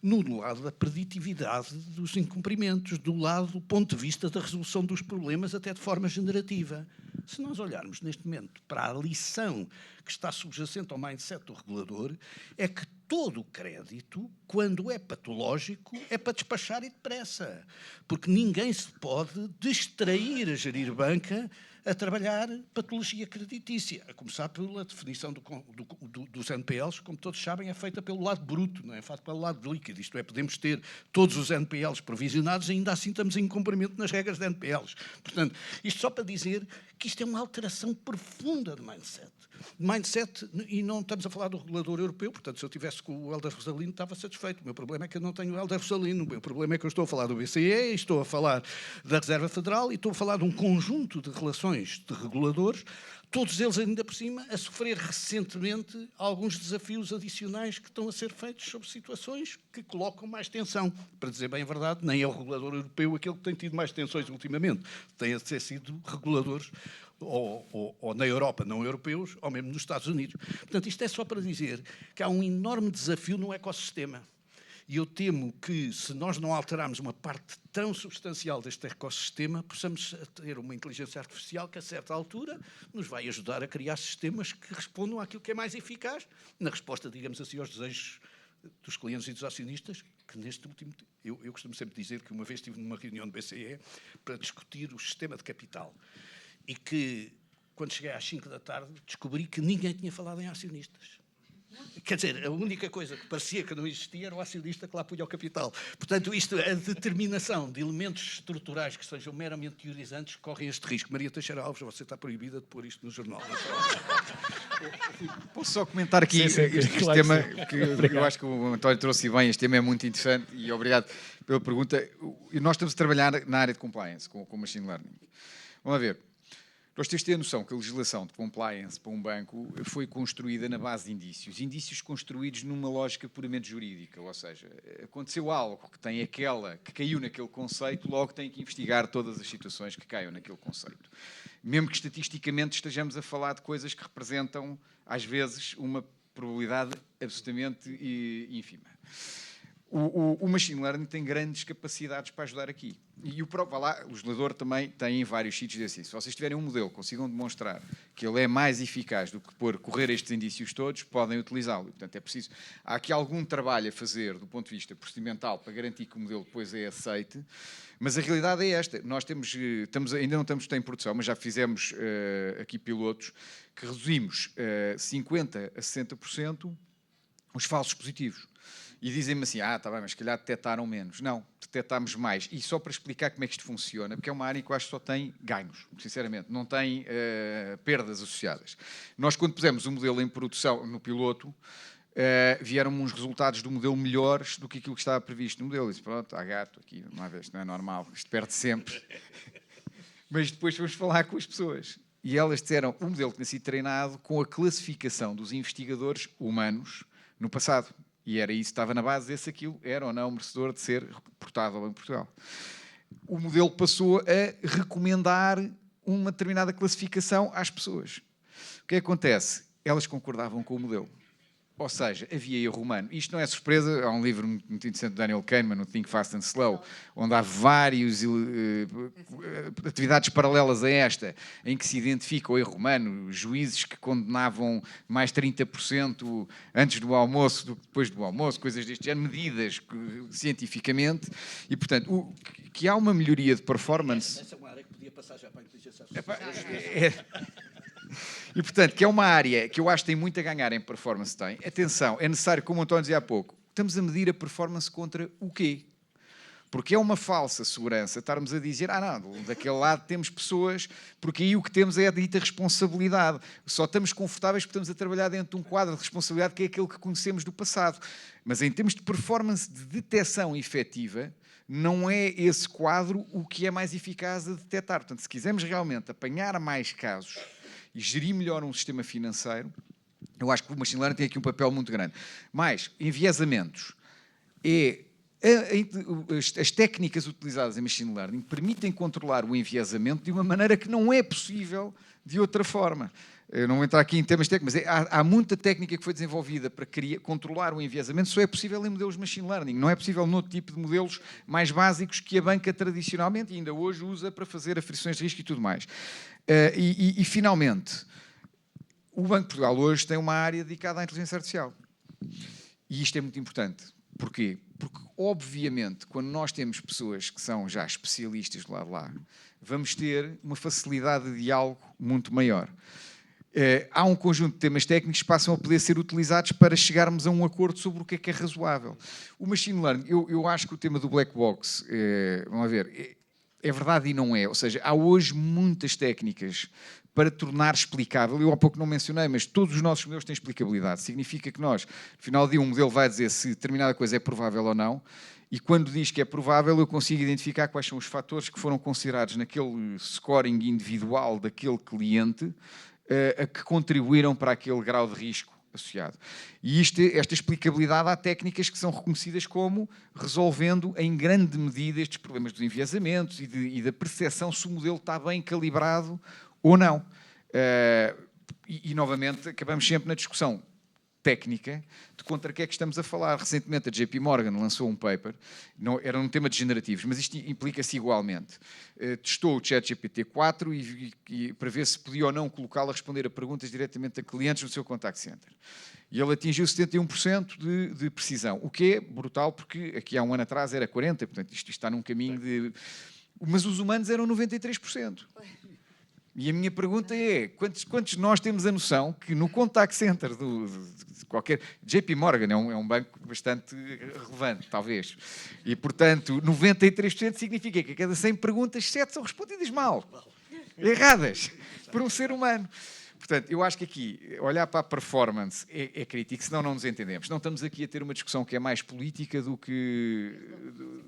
no lado da preditividade dos incumprimentos, do lado do ponto de vista da resolução dos problemas, até de forma generativa. Se nós olharmos neste momento para a lição que está subjacente ao mindset do regulador, é que todo o crédito, quando é patológico, é para despachar e depressa. Porque ninguém se pode distrair a gerir banca a trabalhar patologia creditícia, a começar pela definição dos NPLs, como todos sabem, é feita pelo lado bruto, não é feita pelo lado líquido. Isto é, podemos ter todos os NPLs provisionados e ainda assim estamos em incumprimento nas regras de NPLs. Portanto, isto só para dizer que isto é uma alteração profunda de mindset. Mindset, e não estamos a falar do regulador europeu, portanto, se eu estivesse com o Helder Rosalino, estava satisfeito. O meu problema é que eu não tenho o Helder Rosalino. O meu problema é que eu estou a falar do BCE, estou a falar da Reserva Federal e estou a falar de um conjunto de relações de reguladores, todos eles ainda por cima a sofrer recentemente alguns desafios adicionais que estão a ser feitos sobre situações que colocam mais tensão. Para dizer bem a verdade, nem é o regulador europeu aquele que tem tido mais tensões ultimamente. Tem a ter sido reguladores ou na Europa, não europeus, ou mesmo nos Estados Unidos. Portanto, isto é só para dizer que há um enorme desafio no ecossistema. E eu temo que, se nós não alterarmos uma parte tão substancial deste ecossistema, possamos ter uma inteligência artificial que, a certa altura, nos vai ajudar a criar sistemas que respondam àquilo que é mais eficaz, na resposta, digamos assim, aos desejos dos clientes e dos acionistas, que neste último... Eu costumo sempre dizer que uma vez estive numa reunião do BCE para discutir o sistema de capital e que, quando cheguei às 5 da tarde, descobri que ninguém tinha falado em acionistas. Quer dizer, a única coisa que parecia que não existia era o acionista que lá punha o capital. Portanto, isto, a determinação de elementos estruturais que sejam meramente teorizantes correm este risco. Maria Teixeira Alves, você está proibida de pôr isto no jornal. Posso só comentar aqui este claro tema, que que eu acho que o António trouxe bem. Este tema é muito interessante e obrigado pela pergunta. Nós estamos a trabalhar na área de compliance com machine learning. Vamos lá ver. Nós temos de ter a noção que a legislação de compliance para um banco foi construída na base de indícios construídos numa lógica puramente jurídica, ou seja, aconteceu algo que caiu naquele conceito, logo tem que investigar todas as situações que caiam naquele conceito. Mesmo que estatisticamente estejamos a falar de coisas que representam, às vezes, uma probabilidade absolutamente ínfima. O machine learning tem grandes capacidades para ajudar aqui. E o legislador também tem em vários sítios assim. Se vocês tiverem um modelo que consigam demonstrar que ele é mais eficaz do que correr estes indícios todos, podem utilizá-lo. Portanto, é preciso... Há aqui algum trabalho a fazer do ponto de vista procedimental para garantir que o modelo depois é aceite, mas a realidade é esta. Nós ainda não estamos em produção, mas já fizemos aqui pilotos que reduzimos 50% a 60% os falsos positivos. E dizem-me assim, está bem, mas se calhar detectaram menos. Não, detectámos mais. E só para explicar como é que isto funciona, porque é uma área que eu acho que só tem ganhos, sinceramente, não tem perdas associadas. Nós, quando pusemos o modelo em produção, no piloto, vieram uns resultados do modelo melhores do que aquilo que estava previsto no modelo. Disse, pronto, há gato aqui, uma vez, não é normal, isto perde sempre. Mas depois vamos falar com as pessoas. E elas disseram, o modelo tinha sido treinado com a classificação dos investigadores humanos no passado. E era isso que estava na base, se aquilo era ou não merecedor de ser reportado ao Banco de Portugal. O modelo passou a recomendar uma determinada classificação às pessoas. O que acontece? Elas concordavam com o modelo. Ou seja, havia erro humano. Isto não é surpresa, há um livro muito interessante do Daniel Kahneman, o Think Fast and Slow, onde há várias atividades paralelas a esta, em que se identifica o erro humano, juízes que condenavam mais 30% antes do almoço do que depois do almoço, coisas deste género, medidas cientificamente, e, portanto, que há uma melhoria de performance... Essa é uma área que podia passar já para a inteligência artificial. E, portanto, que é uma área que eu acho que tem muito a ganhar em performance. Tem. Atenção, é necessário, como o António dizia há pouco, estamos a medir a performance contra o quê? Porque é uma falsa segurança estarmos a dizer, não, daquele lado temos pessoas, porque aí o que temos é a dita responsabilidade. Só estamos confortáveis porque estamos a trabalhar dentro de um quadro de responsabilidade que é aquele que conhecemos do passado. Mas em termos de performance de detecção efetiva, não é esse quadro o que é mais eficaz a detectar. Portanto, se quisermos realmente apanhar mais casos e gerir melhor um sistema financeiro, eu acho que o machine learning tem aqui um papel muito grande. Mais, enviesamentos. As técnicas utilizadas em machine learning permitem controlar o enviesamento de uma maneira que não é possível de outra forma. Eu não vou entrar aqui em temas técnicos, mas há muita técnica que foi desenvolvida para controlar o enviesamento, só é possível em modelos machine learning, não é possível noutro tipo de modelos mais básicos que a banca tradicionalmente, e ainda hoje, usa para fazer aferições de risco e tudo mais. E finalmente, o Banco de Portugal hoje tem uma área dedicada à inteligência artificial. E isto é muito importante. Porquê? Porque, obviamente, quando nós temos pessoas que são já especialistas do lado de lá, vamos ter uma facilidade de diálogo muito maior. Há um conjunto de temas técnicos que passam a poder ser utilizados para chegarmos a um acordo sobre o que é razoável. O machine learning, eu acho que o tema do black box, vamos ver, é verdade e não é. Ou seja, há hoje muitas técnicas para tornar explicável. Eu há pouco não mencionei, mas todos os nossos modelos têm explicabilidade. Significa que nós, no final do dia, um modelo vai dizer se determinada coisa é provável ou não, e quando diz que é provável, eu consigo identificar quais são os fatores que foram considerados naquele scoring individual daquele cliente a que contribuíram para aquele grau de risco associado. E esta explicabilidade, há técnicas que são reconhecidas como resolvendo em grande medida estes problemas dos enviesamentos e da percepção se o modelo está bem calibrado ou não. Novamente, acabamos sempre na discussão técnica de contra que é que estamos a falar. Recentemente a JP Morgan lançou um paper, era um tema de generativos, mas isto implica-se igualmente. Testou o ChatGPT-4 e para ver se podia ou não colocá-lo a responder a perguntas diretamente a clientes no seu contact center. E ele atingiu 71% de precisão, o que é brutal, porque aqui há um ano atrás era 40%, portanto isto está num caminho de... Mas os humanos eram 93%. E a minha pergunta é, quantos de nós temos a noção que no contact center de qualquer... JP Morgan é um banco bastante relevante, talvez. E, portanto, 93% significa que a cada 100 perguntas, 7 são respondidas mal. Erradas. Por um ser humano. Portanto, eu acho que aqui, olhar para a performance é crítico, senão não nos entendemos. Não estamos aqui a ter uma discussão que é mais política do que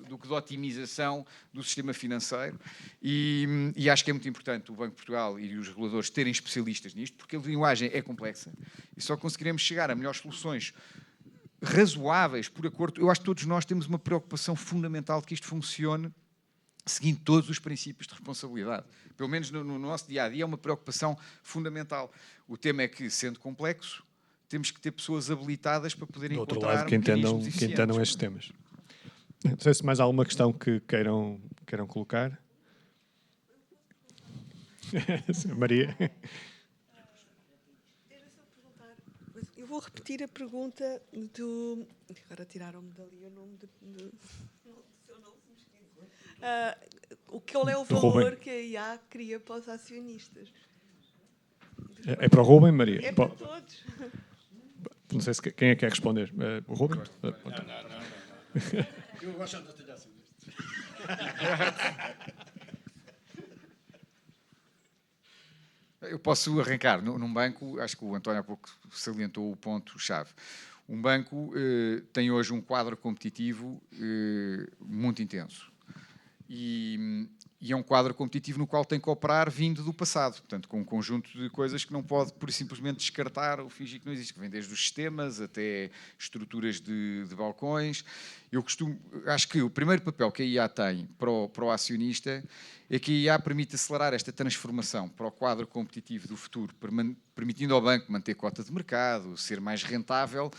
de otimização do sistema financeiro. E acho que é muito importante o Banco de Portugal e os reguladores terem especialistas nisto, porque a linguagem é complexa e só conseguiremos chegar a melhores soluções razoáveis, por acordo. Eu acho que todos nós temos uma preocupação fundamental de que isto funcione seguindo todos os princípios de responsabilidade. Pelo menos no nosso dia-a-dia é uma preocupação fundamental. O tema é que, sendo complexo, temos que ter pessoas habilitadas para poderem encontrar do outro lado, que entendam estes temas. Não sei se mais há alguma questão que queiram colocar. Maria. Era só perguntar, eu vou repetir a pergunta do... Agora tiraram-me dali o nome do seu nome. Qual é o valor que a IA cria para os acionistas? É para o Rubem, Maria? É para todos. Não sei quem é que quer responder. O Rubem? Não. Eu gosto de ter assim. Eu posso arrancar. Num banco, acho que o António há pouco salientou o ponto-chave. Um banco tem hoje um quadro competitivo muito intenso. E E é um quadro competitivo no qual tem que operar vindo do passado, portanto, com um conjunto de coisas que não pode, por simplesmente, descartar ou fingir que não existe, que vem desde os sistemas até estruturas de balcões. Acho que o primeiro papel que a IA tem para o acionista é que a IA permite acelerar esta transformação para o quadro competitivo do futuro, permitindo ao banco manter cota de mercado, ser mais rentável,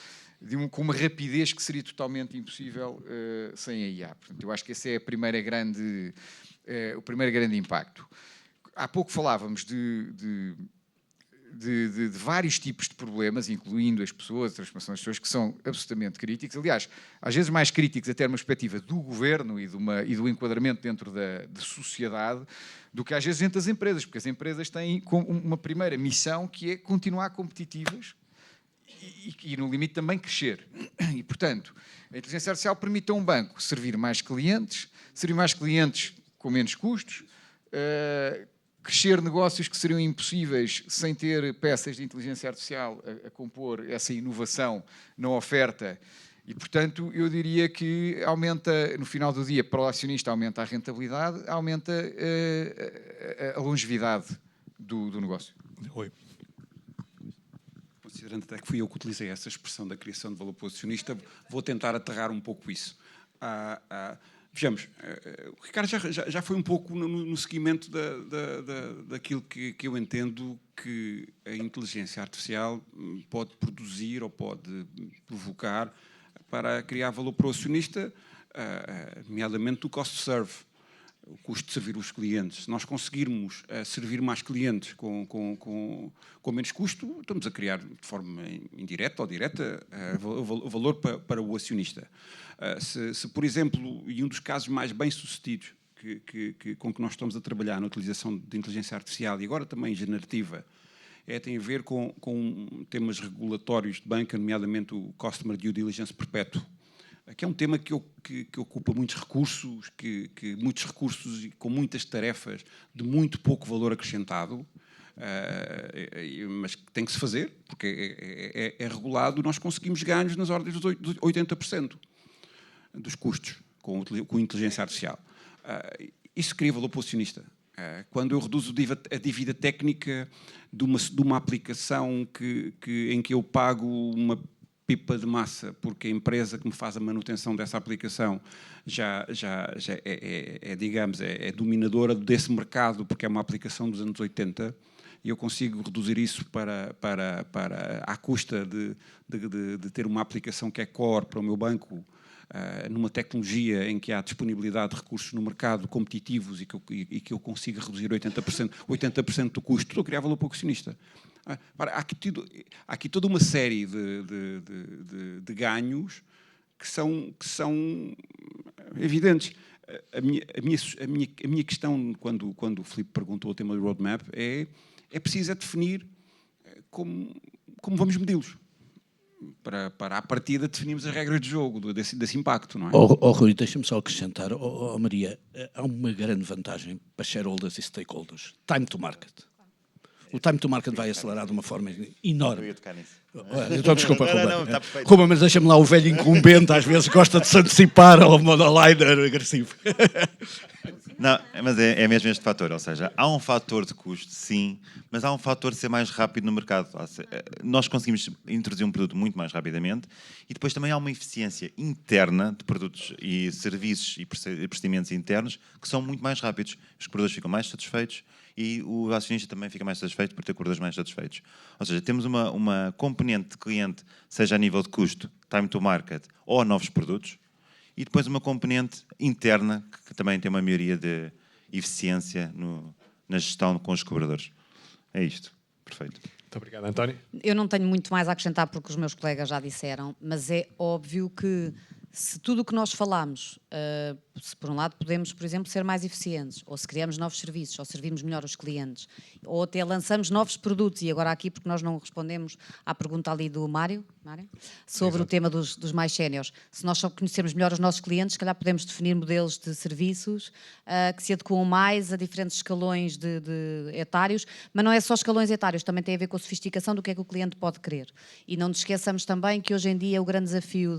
com uma rapidez que seria totalmente impossível sem a IA. Portanto, eu acho que esse é o primeiro grande impacto. Há pouco falávamos de vários tipos de problemas, incluindo as pessoas, a transformação das pessoas, que são absolutamente críticos. Aliás, às vezes mais críticos até numa perspectiva do governo e do enquadramento dentro da sociedade, do que às vezes dentro das empresas, porque as empresas têm uma primeira missão que é continuar competitivas e no limite também crescer. E, portanto, a inteligência artificial permite a um banco servir mais clientes com menos custos, crescer negócios que seriam impossíveis sem ter peças de inteligência artificial a compor essa inovação na oferta. E, portanto, eu diria que aumenta, no final do dia, para o acionista, aumenta a rentabilidade, aumenta a longevidade do negócio. Oi. Considerando até que fui eu que utilizei essa expressão da criação de valor para o acionista, vou tentar aterrar um pouco isso. Vejamos, o Ricardo já foi um pouco no seguimento daquilo que eu entendo que a inteligência artificial pode produzir ou pode provocar para criar valor para o acionista, nomeadamente o cost to serve, o custo de servir os clientes. Se nós conseguirmos servir mais clientes com menos custo, estamos a criar de forma indireta ou direta valor para o acionista. Se, por exemplo, e um dos casos mais bem-sucedidos com que nós estamos a trabalhar na utilização de inteligência artificial e agora também generativa, tem a ver com temas regulatórios de banca, nomeadamente o Customer Due Diligence perpétuo, que é um tema que ocupa muitos recursos, muitos recursos e com muitas tarefas de muito pouco valor acrescentado, mas que tem que se fazer, porque é regulado, nós conseguimos ganhos nas ordens dos 80% dos custos com inteligência artificial. Isso cria valor para o acionista. Quando eu reduzo a dívida técnica de uma aplicação em que eu pago uma pipa de massa, porque a empresa que me faz a manutenção dessa aplicação já digamos, é dominadora desse mercado, porque é uma aplicação dos anos 80, e eu consigo reduzir isso à custa de ter uma aplicação que é core para o meu banco, numa tecnologia em que há disponibilidade de recursos no mercado competitivos e que eu consiga reduzir 80% do custo, estou a criar valor para o acionista. Há aqui toda uma série de ganhos que são evidentes. A minha questão, quando o Filipe perguntou o tema do roadmap, é preciso definir como vamos medi-los. Para a partida definimos as regras de jogo desse impacto, não é? Rui, deixa-me só acrescentar. Maria, há uma grande vantagem para shareholders e stakeholders. Time to market. O time to market vai acelerar de uma forma enorme. Eu ia tocar nisso. Então, desculpa, Ruben. Não, está perfeito. Ruben, mas deixa-me lá, o velho incumbente às vezes gosta de se antecipar ao monoliner agressivo. Não, mas é mesmo este fator, ou seja, há um fator de custo, sim, mas há um fator de ser mais rápido no mercado. Nós conseguimos introduzir um produto muito mais rapidamente e depois também há uma eficiência interna de produtos e serviços e procedimentos internos que são muito mais rápidos. Os colaboradores ficam mais satisfeitos e o acionista também fica mais satisfeito por ter colaboradores mais satisfeitos. Ou seja, temos uma componente de cliente, seja a nível de custo, time to market ou novos produtos, e depois uma componente interna que também tem uma maioria de eficiência na gestão com os colaboradores. É isto. Perfeito. Muito obrigado, António. Eu não tenho muito mais a acrescentar porque os meus colegas já disseram, mas é óbvio que se tudo o que nós falamos, se por um lado podemos, por exemplo, ser mais eficientes, ou se criamos novos serviços, ou servimos melhor os clientes, ou até lançamos novos produtos, e agora aqui, porque nós não respondemos à pergunta ali do Mário sobre o tema dos mais séniores. Se nós só conhecermos melhor os nossos clientes, se calhar podemos definir modelos de serviços que se adequam mais a diferentes escalões de etários, mas não é só escalões etários, também tem a ver com a sofisticação do que é que o cliente pode querer. E não nos esqueçamos também que hoje em dia o grande desafio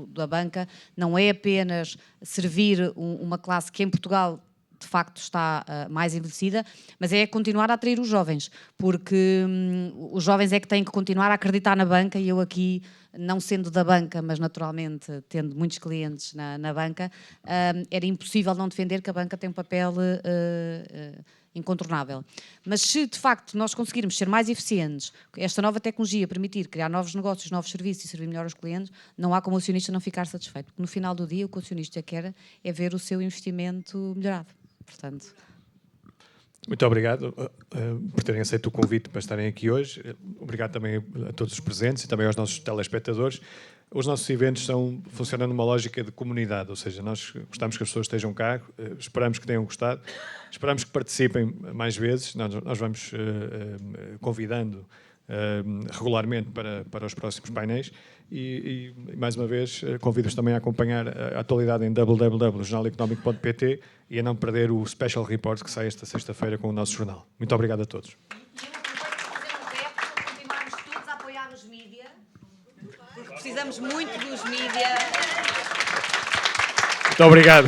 da banca não é apenas servir uma classe que em Portugal de facto está mais envelhecida, mas é continuar a atrair os jovens, porque os jovens é que têm que continuar a acreditar na banca, e eu aqui, não sendo da banca, mas naturalmente tendo muitos clientes na banca, era impossível não defender que a banca tem um papel incontornável. Mas se de facto nós conseguirmos ser mais eficientes, esta nova tecnologia permitir criar novos negócios, novos serviços e servir melhor aos clientes, não há como o acionista não ficar satisfeito, porque no final do dia o que o acionista quer é ver o seu investimento melhorado. Portanto... Muito obrigado por terem aceito o convite para estarem aqui hoje. Obrigado também a todos os presentes e também aos nossos telespectadores. Os nossos eventos funcionam numa lógica de comunidade, ou seja, nós gostamos que as pessoas estejam cá, esperamos que tenham gostado, esperamos que participem mais vezes. Nós vamos convidando regularmente para os próximos painéis e mais uma vez, convido-os também a acompanhar a atualidade em www.jornaleconómico.pt e a não perder o Special Report que sai esta sexta-feira com o nosso jornal. Muito obrigado a todos. E eu aproveito para fazer um rap para continuarmos todos a apoiar os mídia, porque precisamos muito dos mídia. Muito obrigado.